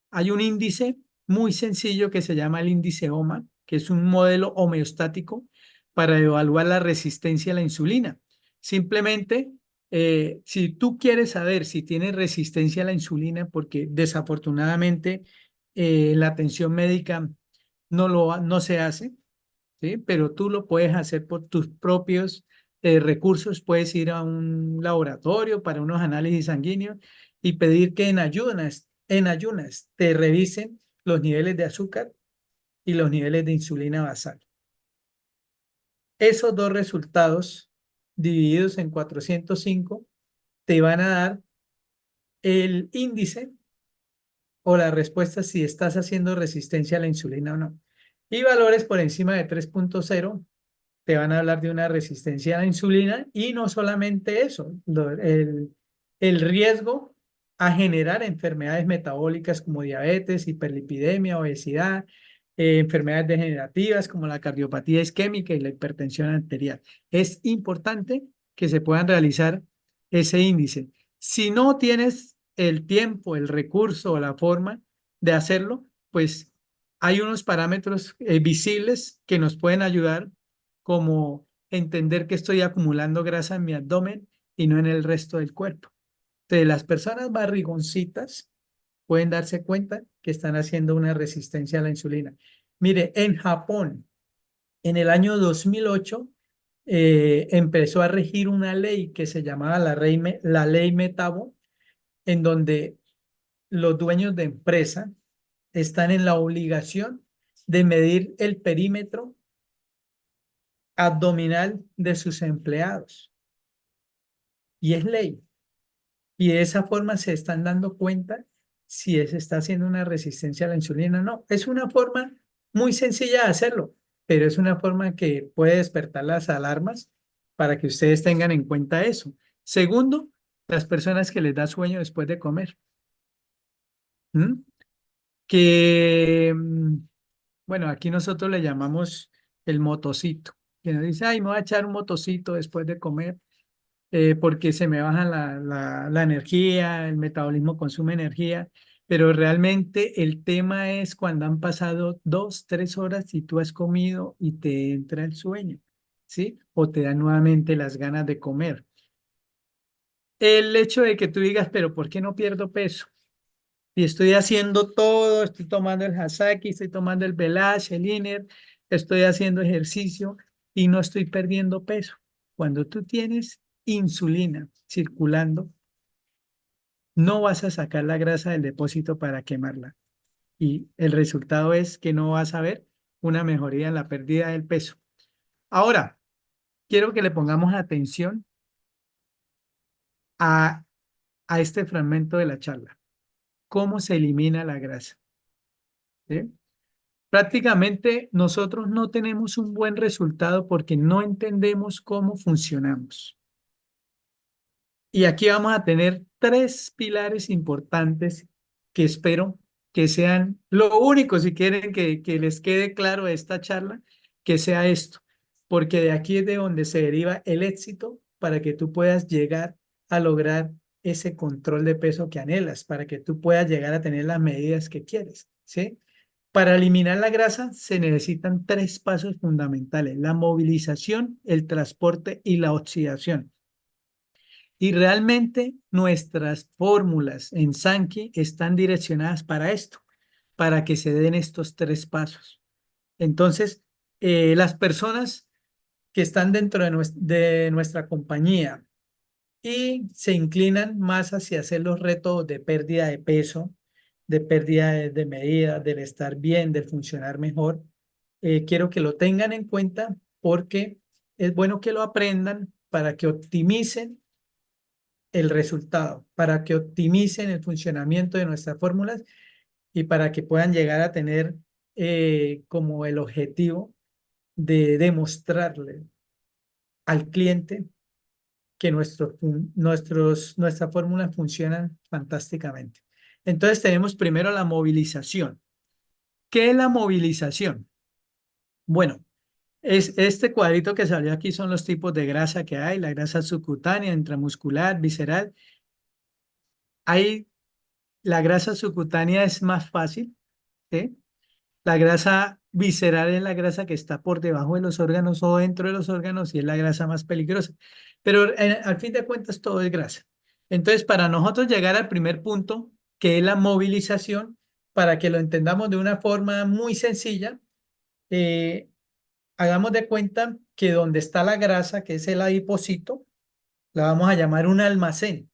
Hay un índice muy sencillo que se llama el índice OMA, que es un modelo homeostático para evaluar la resistencia a la insulina. Simplemente, si tú quieres saber si tienes resistencia a la insulina, porque desafortunadamente la atención médica no se hace, ¿sí? Pero tú lo puedes hacer por tus propios recursos. Puedes ir a un laboratorio para unos análisis sanguíneos y pedir que en ayunas te revisen los niveles de azúcar y los niveles de insulina basal. Esos dos resultados divididos en 405 te van a dar el índice o la respuesta si estás haciendo resistencia a la insulina o no. Y valores por encima de 3.0 te van a hablar de una resistencia a la insulina y no solamente eso, el riesgo a generar enfermedades metabólicas como diabetes, hiperlipidemia, obesidad, enfermedades degenerativas como la cardiopatía isquémica y la hipertensión arterial. Es importante que se puedan realizar ese índice. Si no tienes el tiempo, el recurso o la forma de hacerlo, pues hay unos parámetros visibles que nos pueden ayudar, como entender que estoy acumulando grasa en mi abdomen y no en el resto del cuerpo. Entonces, las personas barrigoncitas pueden darse cuenta que están haciendo una resistencia a la insulina. Mire, en Japón, en el año 2008, empezó a regir una ley que se llamaba la ley Metabo, en donde los dueños de empresa están en la obligación de medir el perímetro abdominal de sus empleados. Y es ley. Y de esa forma se están dando cuenta si se está haciendo una resistencia a la insulina o no. Es una forma muy sencilla de hacerlo, pero es una forma que puede despertar las alarmas para que ustedes tengan en cuenta eso. Segundo, las personas que les da sueño después de comer. ¿Mm? Que, bueno, aquí nosotros le llamamos el motocito. Que nos dice, ay, me voy a echar un motocito después de comer porque se me baja la energía, el metabolismo consume energía, pero realmente el tema es cuando han pasado 2, 3 horas y tú has comido y te entra el sueño, ¿sí? O te dan nuevamente las ganas de comer. El hecho de que tú digas, pero ¿por qué no pierdo peso? Y estoy haciendo todo, estoy tomando el Hasaki, estoy tomando el Belash, el Iner, estoy haciendo ejercicio y no estoy perdiendo peso. Cuando tú tienes insulina circulando, no vas a sacar la grasa del depósito para quemarla. Y el resultado es que no vas a ver una mejoría en la pérdida del peso. Ahora, quiero que le pongamos atención a, a este fragmento de la charla. ¿Cómo se elimina la grasa? ¿Sí? Prácticamente nosotros no tenemos un buen resultado porque no entendemos cómo funcionamos. Y aquí vamos a tener tres pilares importantes que espero que sean lo único, si quieren que les quede claro de esta charla, que sea esto, porque de aquí es de donde se deriva el éxito para que tú puedas llegar a lograr ese control de peso que anhelas, para que tú puedas llegar a tener las medidas que quieres, ¿sí? Para eliminar la grasa se necesitan tres pasos fundamentales: la movilización, el transporte y la oxidación. Y realmente nuestras fórmulas en Sankey están direccionadas para esto, para que se den estos tres pasos. Entonces, las personas que están dentro de nuestra compañía y se inclinan más hacia hacer los retos de pérdida de peso, de pérdida de medida, del estar bien, del funcionar mejor, quiero que lo tengan en cuenta porque es bueno que lo aprendan para que optimicen el resultado, para que optimicen el funcionamiento de nuestras fórmulas y para que puedan llegar a tener como el objetivo de demostrarle al cliente que nuestras fórmulas funcionan fantásticamente. Entonces tenemos primero la movilización. ¿Qué es la movilización? Bueno, este cuadrito que salió aquí son los tipos de grasa que hay: la grasa subcutánea, intramuscular, visceral. Hay, la grasa subcutánea es más fácil, ¿sí? La grasa visceral es la grasa que está por debajo de los órganos o dentro de los órganos y es la grasa más peligrosa. Pero al fin de cuentas todo es grasa. Entonces, para nosotros llegar al primer punto, que es la movilización, para que lo entendamos de una forma muy sencilla, eh, hagamos de cuenta que donde está la grasa, que es el adipocito, la vamos a llamar un almacén.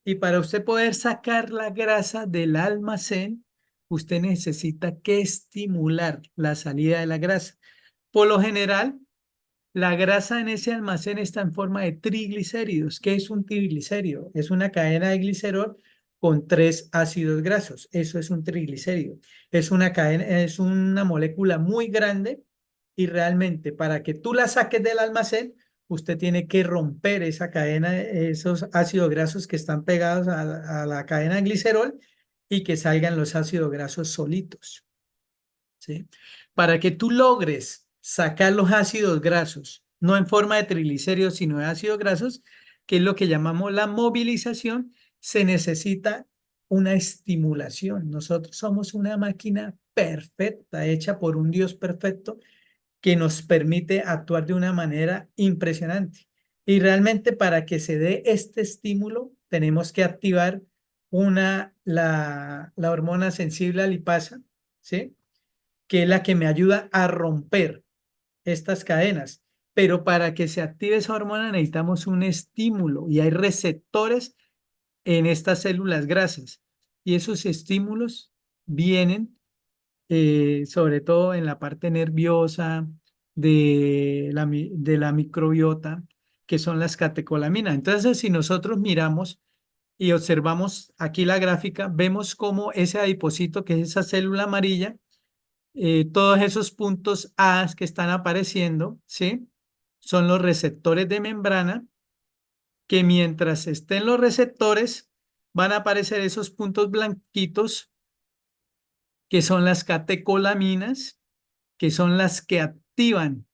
Y para usted poder sacar la grasa del almacén, usted necesita que estimular la salida de la grasa. Por lo general, la grasa en ese almacén está en forma de triglicéridos. ¿Qué es un triglicérido? Es una cadena de glicerol con tres ácidos grasos. Eso es un triglicérido. Es una cadena, es una molécula muy grande y realmente para que tú la saques del almacén, usted tiene que romper esa cadena, esos ácidos grasos que están pegados a la cadena de glicerol y que salgan los ácidos grasos solitos. ¿Sí? Para que tú logres sacar los ácidos grasos, no en forma de triglicéridos, sino de ácidos grasos, que es lo que llamamos la movilización, se necesita una estimulación. Nosotros somos una máquina perfecta, hecha por un Dios perfecto, que nos permite actuar de una manera impresionante. Y realmente para que se dé este estímulo, tenemos que activar la hormona sensible a lipasa, ¿sí? Que es la que me ayuda a romper estas cadenas. Pero para que se active esa hormona necesitamos un estímulo y hay receptores en estas células grasas. Y esos estímulos vienen sobre todo en la parte nerviosa de la microbiota, que son las catecolaminas. Entonces, si nosotros miramos y observamos aquí la gráfica, vemos cómo ese adipocito, que es esa célula amarilla, todos esos puntos A que están apareciendo, ¿sí? Son los receptores de membrana, que mientras estén los receptores, van a aparecer esos puntos blanquitos, que son las catecolaminas, que son las que activan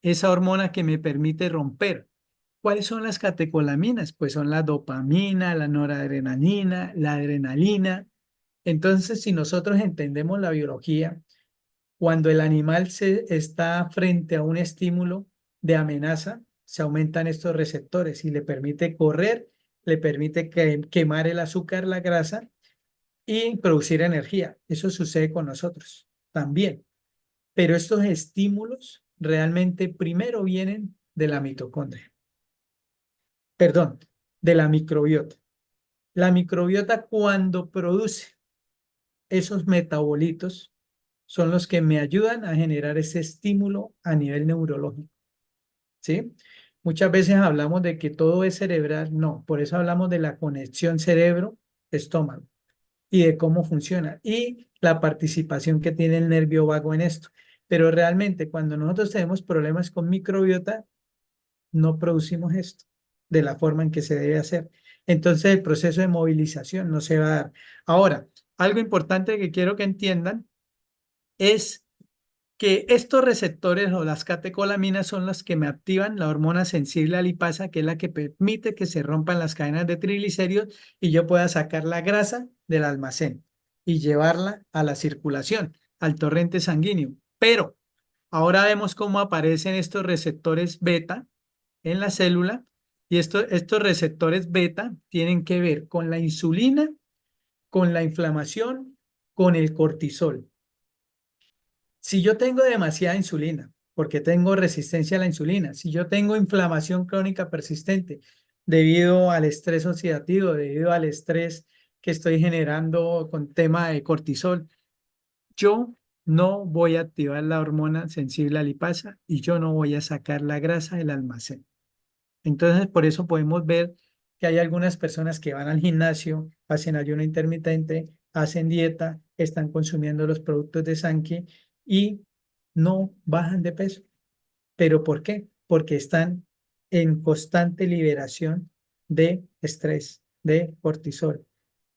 esa hormona que me permite romper. ¿Cuáles son las catecolaminas? Pues son la dopamina, la noradrenalina, la adrenalina. Entonces, si nosotros entendemos la biología, cuando el animal está frente a un estímulo de amenaza, se aumentan estos receptores y le permite correr, le permite quemar el azúcar, la grasa y producir energía. Eso sucede con nosotros también. Pero estos estímulos realmente primero vienen de la mitocondria, perdón, de la microbiota. La microbiota, cuando produce esos metabolitos, son los que me ayudan a generar ese estímulo a nivel neurológico, ¿sí? Muchas veces hablamos de que todo es cerebral, no, por eso hablamos de la conexión cerebro-estómago y de cómo funciona y la participación que tiene el nervio vago en esto. Pero realmente cuando nosotros tenemos problemas con microbiota, no producimos esto de la forma en que se debe hacer. Entonces el proceso de movilización no se va a dar. Ahora, algo importante que quiero que entiendan es que estos receptores o las catecolaminas son las que me activan la hormona sensible a lipasa, que es la que permite que se rompan las cadenas de triglicéridos y yo pueda sacar la grasa del almacén. y llevarla a la circulación, al torrente sanguíneo. Pero ahora vemos cómo aparecen estos receptores beta en la célula y estos receptores beta tienen que ver con la insulina, con la inflamación, con el cortisol. Si yo tengo demasiada insulina, porque tengo resistencia a la insulina, si yo tengo inflamación crónica persistente debido al estrés oxidativo, debido al estrés que estoy generando con tema de cortisol, yo no voy a activar la hormona sensible a lipasa y yo no voy a sacar la grasa del almacén. Entonces, por eso podemos ver que hay algunas personas que van al gimnasio, hacen ayuno intermitente, hacen dieta, están consumiendo los productos de Sankey y no bajan de peso. ¿Pero por qué? Porque están en constante liberación de estrés, de cortisol,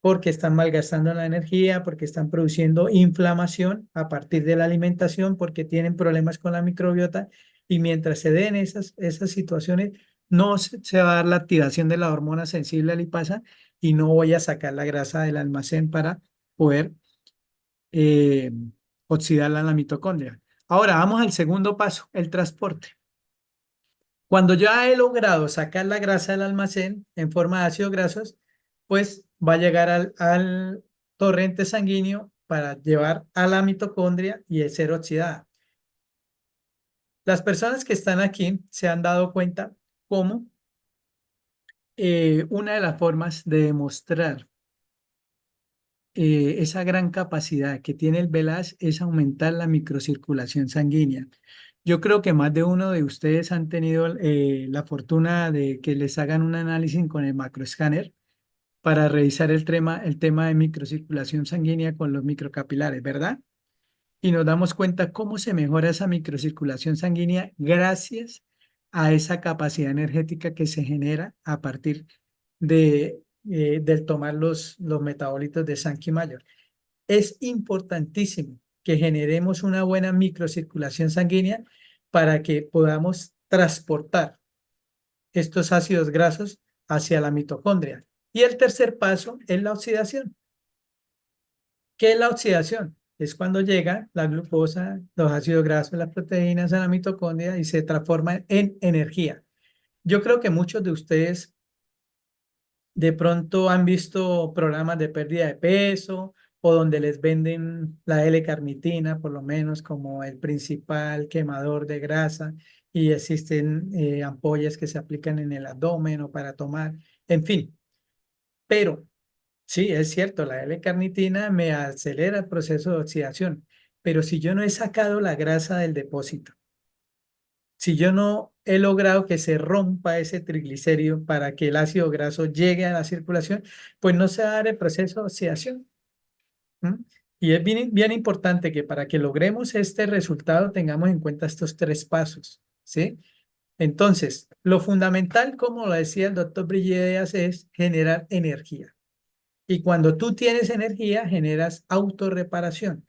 porque están malgastando la energía, porque están produciendo inflamación a partir de la alimentación, porque tienen problemas con la microbiota y mientras se den esas situaciones, no se va a dar la activación de la hormona sensible a lipasa y no voy a sacar la grasa del almacén para poder eh, oxidarla en la mitocondria. Ahora vamos al segundo paso, el transporte. Cuando ya he logrado sacar la grasa del almacén en forma de ácidos grasos, pues va a llegar al torrente sanguíneo para llevar a la mitocondria y ser oxidada. Las personas que están aquí se han dado cuenta cómo una de las formas de demostrar esa gran capacidad que tiene el VELAS es aumentar la microcirculación sanguínea. Yo creo que más de uno de ustedes han tenido la fortuna de que les hagan un análisis con el macroescáner para revisar el tema de microcirculación sanguínea con los microcapilares, ¿verdad? Y nos damos cuenta cómo se mejora esa microcirculación sanguínea gracias a esa capacidad energética que se genera a partir del tomar los metabolitos de Sankey Mayor. Es importantísimo que generemos una buena microcirculación sanguínea para que podamos transportar estos ácidos grasos hacia la mitocondria. Y el tercer paso es la oxidación. ¿Qué es la oxidación? Es cuando llega la glucosa, los ácidos grasos, las proteínas a la mitocondria y se transforman en energía. Yo creo que muchos de ustedes de pronto han visto programas de pérdida de peso o donde les venden la L-carnitina, por lo menos como el principal quemador de grasa, y existen ampollas que se aplican en el abdomen o para tomar, en fin. Pero sí, es cierto, la L-carnitina me acelera el proceso de oxidación, pero si yo no he sacado la grasa del depósito, si yo no he logrado que se rompa ese triglicérido para que el ácido graso llegue a la circulación, pues no se va a dar el proceso de oxidación. ¿M? Y es bien importante que para que logremos este resultado tengamos en cuenta estos tres pasos, ¿sí? Entonces, lo fundamental, como lo decía el doctor Brillías, es generar energía. Y cuando tú tienes energía, generas autorreparación.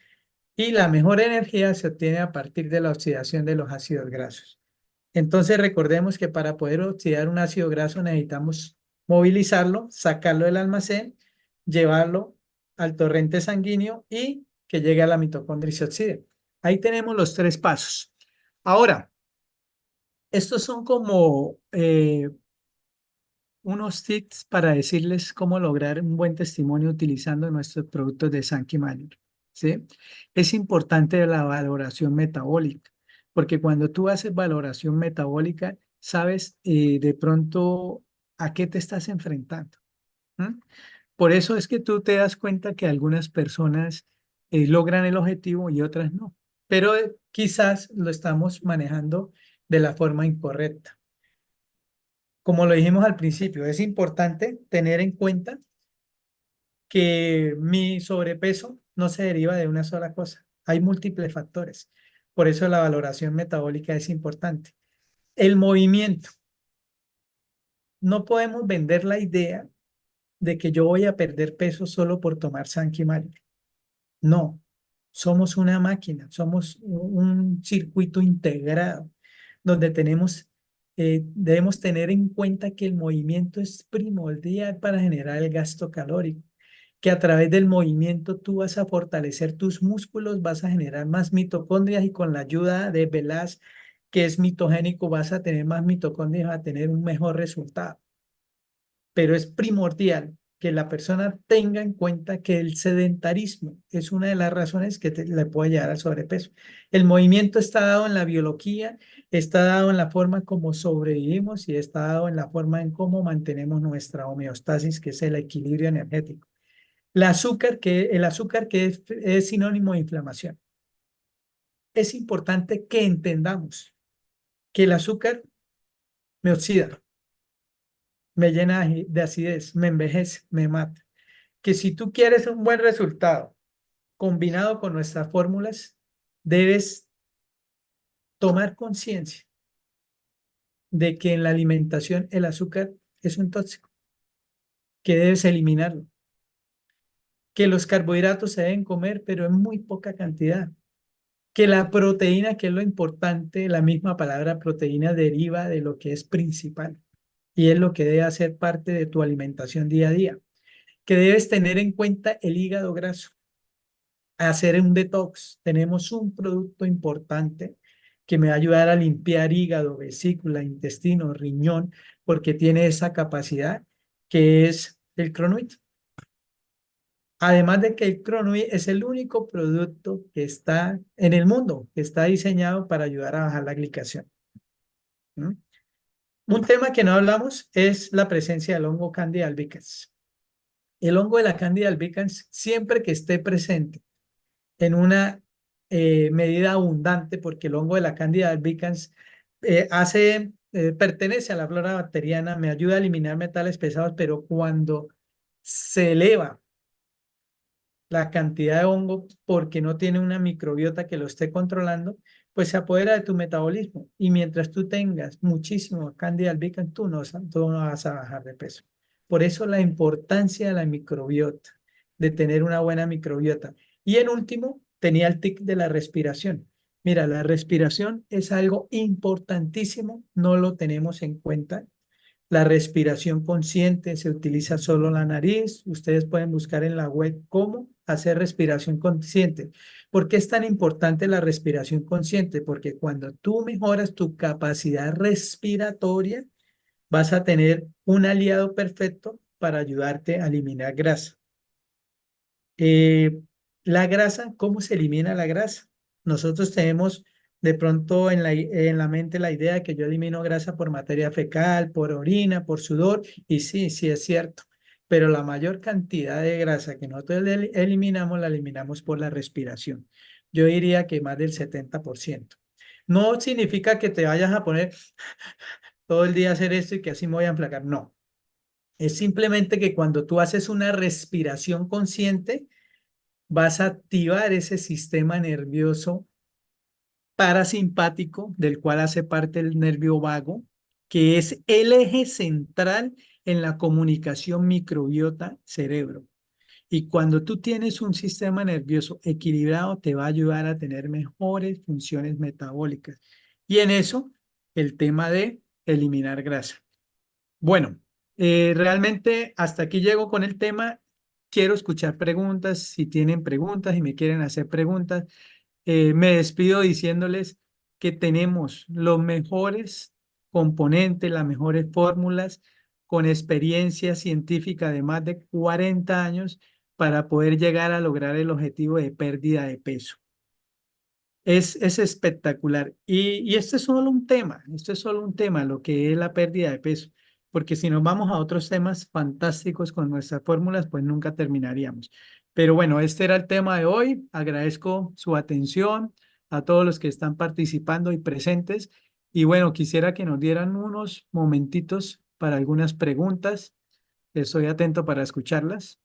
Y la mejor energía se obtiene a partir de la oxidación de los ácidos grasos. Entonces recordemos que para poder oxidar un ácido graso necesitamos movilizarlo, sacarlo del almacén, llevarlo al torrente sanguíneo y que llegue a la mitocondria y se oxide. Ahí tenemos los tres pasos. Ahora, estos son como unos tips para decirles cómo lograr un buen testimonio utilizando nuestros productos de Sankey Manual, ¿sí? Es importante la valoración metabólica, porque cuando tú haces valoración metabólica, sabes de pronto a qué te estás enfrentando. ¿M? Por eso es que tú te das cuenta que algunas personas logran el objetivo y otras no, pero quizás lo estamos manejando de la forma incorrecta. Como lo dijimos al principio, es importante tener en cuenta que mi sobrepeso no se deriva de una sola cosa. Hay múltiples factores. Por eso la valoración metabólica es importante. El movimiento. No podemos vender la idea de que yo voy a perder peso solo por tomar Sankey Mario. No, somos una máquina, somos un circuito integrado donde debemos tener en cuenta que el movimiento es primordial para generar el gasto calórico. que a través del movimiento tú vas a fortalecer tus músculos, vas a generar más mitocondrias y con la ayuda de Velas, que es mitogénico, vas a tener más mitocondrias, vas a tener un mejor resultado. Pero es primordial que la persona tenga en cuenta que el sedentarismo es una de las razones que le puede llevar al sobrepeso. El movimiento está dado en la biología, está dado en la forma como sobrevivimos y está dado en la forma en cómo mantenemos nuestra homeostasis, que es el equilibrio energético. El azúcar que es sinónimo de inflamación. Es importante que entendamos que el azúcar me oxida, me llena de acidez, me envejece, me mata. Que si tú quieres un buen resultado combinado con nuestras fórmulas, debes tomar conciencia de que en la alimentación el azúcar es un tóxico, que debes eliminarlo, que los carbohidratos se deben comer, pero en muy poca cantidad, que la proteína, que es lo importante, la misma palabra proteína deriva de lo que es principal y es lo que debe hacer parte de tu alimentación día a día, que debes tener en cuenta el hígado graso, hacer un detox. Tenemos un producto importante que me va a ayudar a limpiar hígado, vesícula, intestino, riñón, porque tiene esa capacidad que es el Cronuit. Además de que el Cronuit es el único producto que está en el mundo, que está diseñado para ayudar a bajar la glicación. ¿Mm? Un tema que no hablamos es la presencia del hongo Candida albicans. El hongo de la Candida albicans, siempre que esté presente en una medida abundante, porque el hongo de la Candida albicans pertenece a la flora bacteriana, me ayuda a eliminar metales pesados, pero cuando se eleva la cantidad de hongo porque no tiene una microbiota que lo esté controlando, pues se apodera de tu metabolismo. Y mientras tú tengas muchísimo Candida albicans, tú no vas a bajar de peso. Por eso la importancia de la microbiota, de tener una buena microbiota. Y en último, tenía el tic de la respiración. Mira, la respiración es algo importantísimo, no lo tenemos en cuenta. La respiración consciente se utiliza solo la nariz. Ustedes pueden buscar en la web cómo hacer respiración consciente. ¿Por qué es tan importante la respiración consciente? Porque cuando tú mejoras tu capacidad respiratoria, vas a tener un aliado perfecto para ayudarte a eliminar grasa. Eh, la grasa, ¿cómo se elimina la grasa? Nosotros tenemos de pronto en la mente la idea de que yo elimino grasa por materia fecal, por orina, por sudor, y sí, sí es cierto, pero la mayor cantidad de grasa que nosotros eliminamos, la eliminamos por la respiración. Yo diría que más del 70%. No significa que te vayas a poner todo el día a hacer esto y que así me voy a enflacar, no. Es simplemente que cuando tú haces una respiración consciente, vas a activar ese sistema nervioso parasimpático, del cual hace parte el nervio vago, que es el eje central en la comunicación microbiota-cerebro. Y cuando tú tienes un sistema nervioso equilibrado, te va a ayudar a tener mejores funciones metabólicas. Y en eso, el tema de eliminar grasa. Bueno, realmente hasta aquí llego con el tema. Quiero escuchar preguntas. Si tienen preguntas y me quieren hacer preguntas, me despido diciéndoles que tenemos los mejores componentes, las mejores fórmulas con experiencia científica de más de 40 años para poder llegar a lograr el objetivo de pérdida de peso. Es espectacular. Y esto es solo un tema, esto es solo un tema, lo que es la pérdida de peso, porque si nos vamos a otros temas fantásticos con nuestras fórmulas, pues nunca terminaríamos. Pero bueno, este era el tema de hoy. Agradezco su atención a todos los que están participando y presentes. Y bueno, quisiera que nos dieran unos momentitos para algunas preguntas. Estoy atento para escucharlas.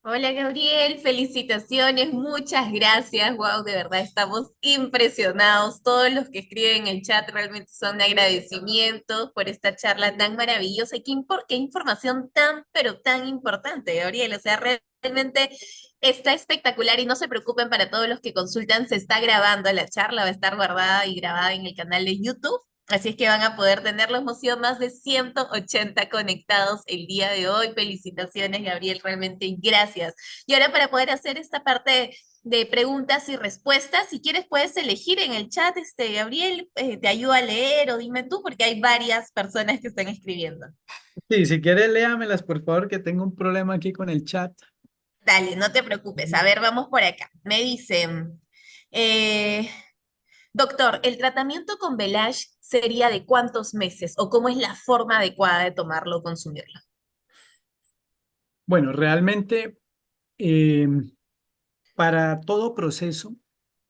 Hola Gabriel, felicitaciones, muchas gracias. Wow, de verdad estamos impresionados. Todos los que escriben en el chat realmente son de agradecimiento por esta charla tan maravillosa y qué información tan, pero tan importante, Gabriel. O sea, realmente está espectacular y no se preocupen para todos los que consultan, se está grabando la charla, va a estar guardada y grabada en el canal de YouTube. Así es que van a poder tener la emoción más de 180 conectados el día de hoy. Felicitaciones, Gabriel, realmente gracias. Y ahora para poder hacer esta parte de preguntas y respuestas, si quieres puedes elegir en el chat, Gabriel, te ayudo a leer o dime tú, porque hay varias personas que están escribiendo. Sí, si quieres, léamelas, por favor, que tengo un problema aquí con el chat. Dale, no te preocupes. A ver, vamos por acá. Me dicen, eh, doctor, ¿el tratamiento con Belage sería de cuántos meses o cómo es la forma adecuada de tomarlo o consumirlo? Bueno, realmente eh, para todo proceso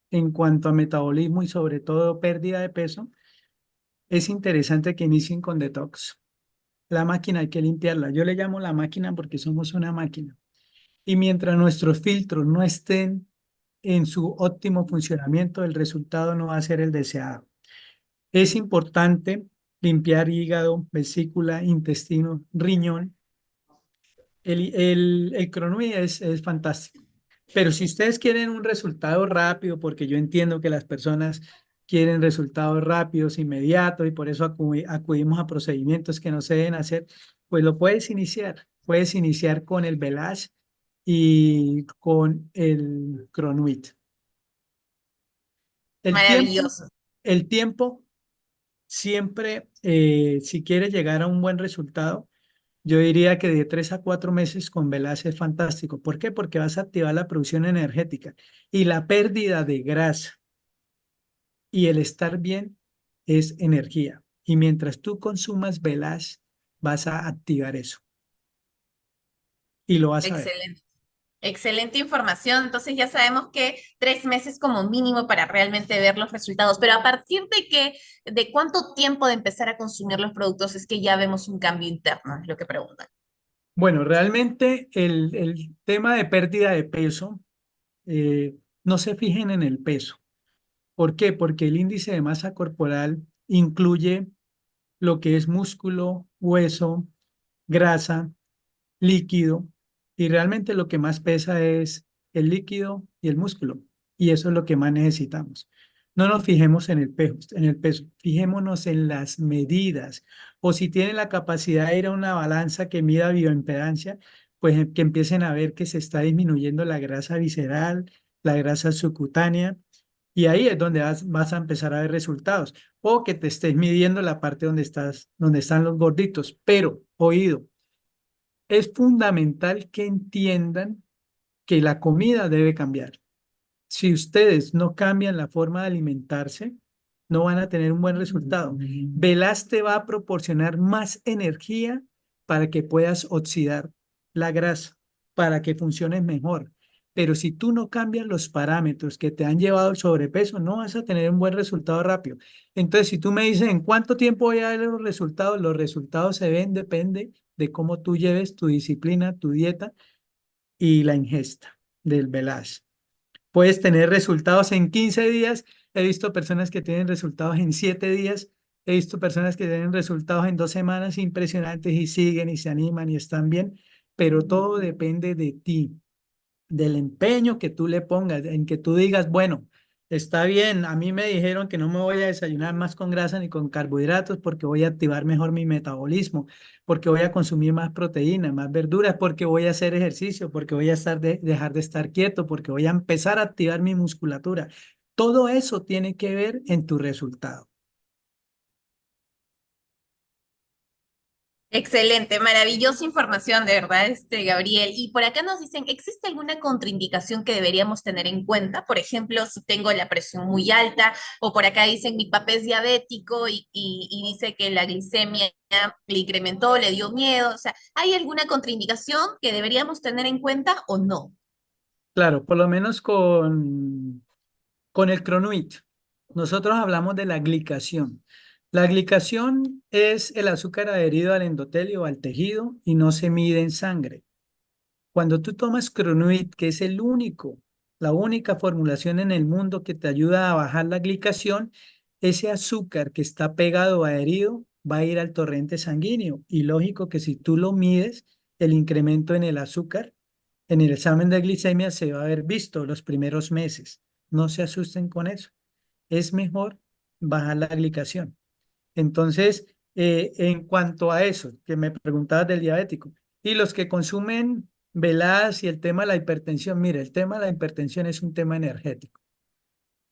en cuanto a metabolismo y sobre todo pérdida de peso, es interesante que inicien con detox. La máquina hay que limpiarla. Yo le llamo la máquina porque somos una máquina. Y mientras nuestros filtros no estén en su óptimo funcionamiento, el resultado no va a ser el deseado. Es importante limpiar hígado, vesícula, intestino, riñón. El Cronui es fantástico. Pero si ustedes quieren un resultado rápido, porque yo entiendo que las personas quieren resultados rápidos, inmediatos, y por eso acudimos a procedimientos que no se deben hacer, pues lo puedes iniciar. Puedes iniciar con el Velage y con el Cronuit. El tiempo, Maravilloso. el tiempo siempre, si quieres llegar a un buen resultado, yo diría que de 3 a 4 meses con Velage es fantástico. ¿Por qué? Porque vas a activar la producción energética y la pérdida de grasa y el estar bien es energía. Y mientras tú consumas Velage, vas a activar eso y lo vas a ver. Excelente. Excelente información. Entonces ya sabemos que 3 meses como mínimo para realmente ver los resultados. Pero a partir de de cuánto tiempo de empezar a consumir los productos es que ya vemos un cambio interno, es lo que preguntan. Bueno, realmente el tema de pérdida de peso, no se fijen en el peso. ¿Por qué? Porque el índice de masa corporal incluye lo que es músculo, hueso, grasa, líquido, y realmente lo que más pesa es el líquido y el músculo, y eso es lo que más necesitamos. No nos fijemos en el peso, fijémonos en las medidas, o si tienen la capacidad de ir a una balanza que mida bioimpedancia, pues que empiecen a ver que se está disminuyendo la grasa visceral, la grasa subcutánea, y ahí es donde vas a empezar a ver resultados, o que te estés midiendo la parte donde donde están los gorditos, pero oído. Es fundamental que entiendan que la comida debe cambiar. Si ustedes no cambian la forma de alimentarse, no van a tener un buen resultado. Velas te va a proporcionar más energía para que puedas oxidar la grasa, para que funcione mejor. Pero si tú no cambias los parámetros que te han llevado al sobrepeso, no vas a tener un buen resultado rápido. Entonces, si tú me dices, ¿en cuánto tiempo voy a ver los resultados se ven, depende de cómo tú lleves tu disciplina, tu dieta y la ingesta del Velas. Puedes tener resultados en 15 días. He visto personas que tienen resultados en 7 días. He visto personas que tienen resultados en 2 semanas impresionantes y siguen y se animan y están bien. Pero todo depende de ti, del empeño que tú le pongas, en que tú digas, bueno, está bien, a mí me dijeron que no me voy a desayunar más con grasa ni con carbohidratos porque voy a activar mejor mi metabolismo, porque voy a consumir más proteínas, más verduras, porque voy a hacer ejercicio, porque voy a dejar de estar quieto, porque voy a empezar a activar mi musculatura. Todo eso tiene que ver en tu resultado. Excelente, maravillosa información, de verdad, Gabriel. Y por acá nos dicen, ¿existe alguna contraindicación que deberíamos tener en cuenta? Por ejemplo, si tengo la presión muy alta, o por acá dicen, mi papá es diabético y dice que la glicemia le incrementó, le dio miedo. O sea, ¿hay alguna contraindicación que deberíamos tener en cuenta o no? Claro, por lo menos con el Cronuit, nosotros hablamos de la glicación. La glicación es el azúcar adherido al endotelio o al tejido y no se mide en sangre. Cuando tú tomas Cronuit, que es la única formulación en el mundo que te ayuda a bajar la glicación, ese azúcar que está pegado o adherido va a ir al torrente sanguíneo. Y lógico que si tú lo mides, el incremento en el azúcar, en el examen de glicemia se va a haber visto los primeros meses. No se asusten con eso. Es mejor bajar la glicación. Entonces, en cuanto a eso, que me preguntabas del diabético, y los que consumen veladas y el tema de la hipertensión, mire, el tema de la hipertensión es un tema energético.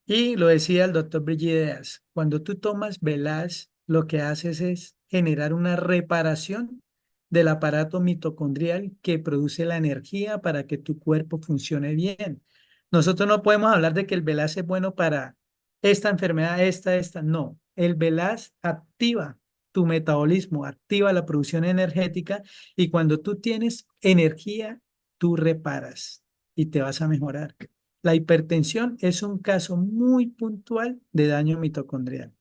Y lo decía el doctor Brigideas, cuando tú tomas velas, lo que haces es generar una reparación del aparato mitocondrial que produce la energía para que tu cuerpo funcione bien. Nosotros no podemos hablar de que el velas es bueno para esta enfermedad, esta. No, el velas activa tu metabolismo, activa la producción energética y cuando tú tienes energía, tú reparas y te vas a mejorar. La hipertensión es un caso muy puntual de daño mitocondrial.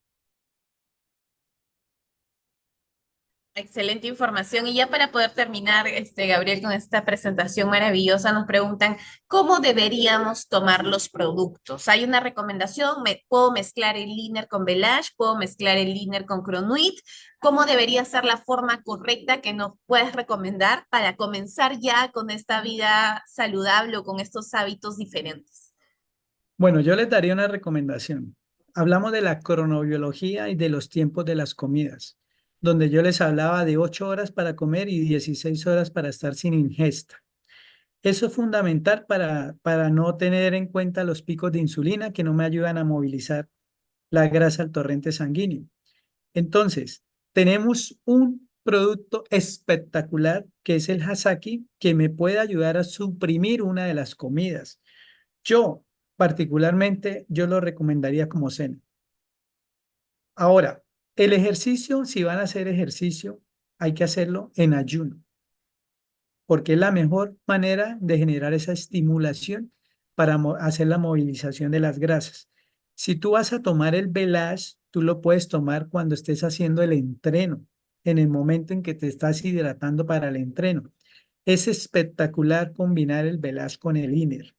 Excelente información. Y ya para poder terminar, Gabriel, con esta presentación maravillosa, nos preguntan cómo deberíamos tomar los productos. ¿Hay una recomendación? ¿Puedo mezclar el Liner con Belage? ¿Puedo mezclar el Liner con Cronuit? ¿Cómo debería ser la forma correcta que nos puedes recomendar para comenzar ya con esta vida saludable o con estos hábitos diferentes? Bueno, yo les daría una recomendación. Hablamos de la cronobiología y de los tiempos de las comidas, donde yo les hablaba de 8 horas para comer y 16 horas para estar sin ingesta. Eso es fundamental para no tener en cuenta los picos de insulina que no me ayudan a movilizar la grasa al torrente sanguíneo. Entonces, tenemos un producto espectacular que es el Hasaki, que me puede ayudar a suprimir una de las comidas. Yo, particularmente, yo lo recomendaría como cena. Ahora, el ejercicio, si van a hacer ejercicio, hay que hacerlo en ayuno, porque es la mejor manera de generar esa estimulación para hacer la movilización de las grasas. Si tú vas a tomar el Belage, tú lo puedes tomar cuando estés haciendo el entreno, en el momento en que te estás hidratando para el entreno. Es espectacular combinar el Belage con el Iner.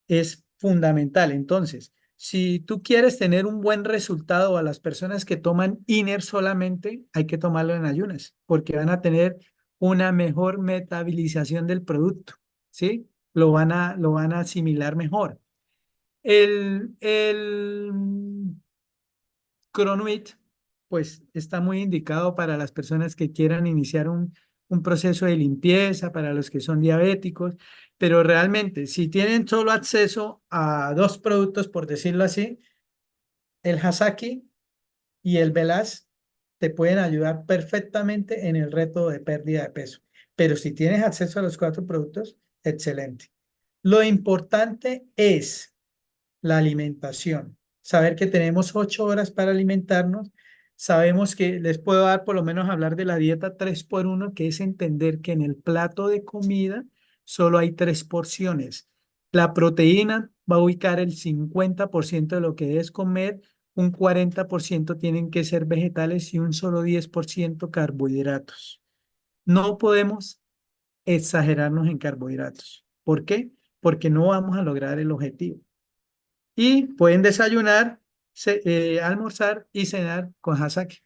Es fundamental. Entonces, si tú quieres tener un buen resultado a las personas que toman INER solamente, hay que tomarlo en ayunas, porque van a tener una mejor metabolización del producto, ¿sí? Lo van a asimilar mejor. El Cronuit, pues está muy indicado para las personas que quieran iniciar un proceso de limpieza, para los que son diabéticos, pero realmente si tienen solo acceso a dos productos, por decirlo así, el Hasaki y el Velas te pueden ayudar perfectamente en el reto de pérdida de peso. Pero si tienes acceso a los cuatro productos, excelente. Lo importante es la alimentación. Saber que tenemos 8 horas para alimentarnos. Sabemos que les puedo dar por lo menos hablar de la dieta 3x1, que es entender que en el plato de comida solo hay 3 porciones. La proteína va a ubicar el 50% de lo que es comer, un 40% tienen que ser vegetales y un solo 10% carbohidratos. No podemos exagerarnos en carbohidratos. ¿Por qué? Porque no vamos a lograr el objetivo. Y pueden desayunar, almorzar y cenar con Hasaki.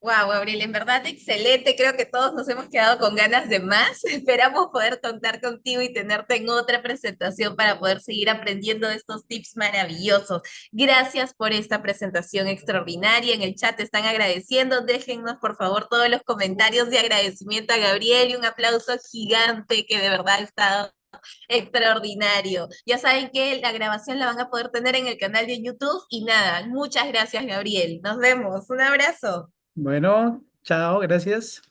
Wow, Gabriel, en verdad excelente. Creo que todos nos hemos quedado con ganas de más. Esperamos poder contar contigo y tenerte en otra presentación para poder seguir aprendiendo de estos tips maravillosos. Gracias por esta presentación extraordinaria. En el chat te están agradeciendo. Déjennos, por favor, todos los comentarios de agradecimiento a Gabriel y un aplauso gigante que de verdad ha estado extraordinario. Ya saben que la grabación la van a poder tener en el canal de YouTube y nada, muchas gracias, Gabriel. Nos vemos. Un abrazo. Bueno, chao, gracias.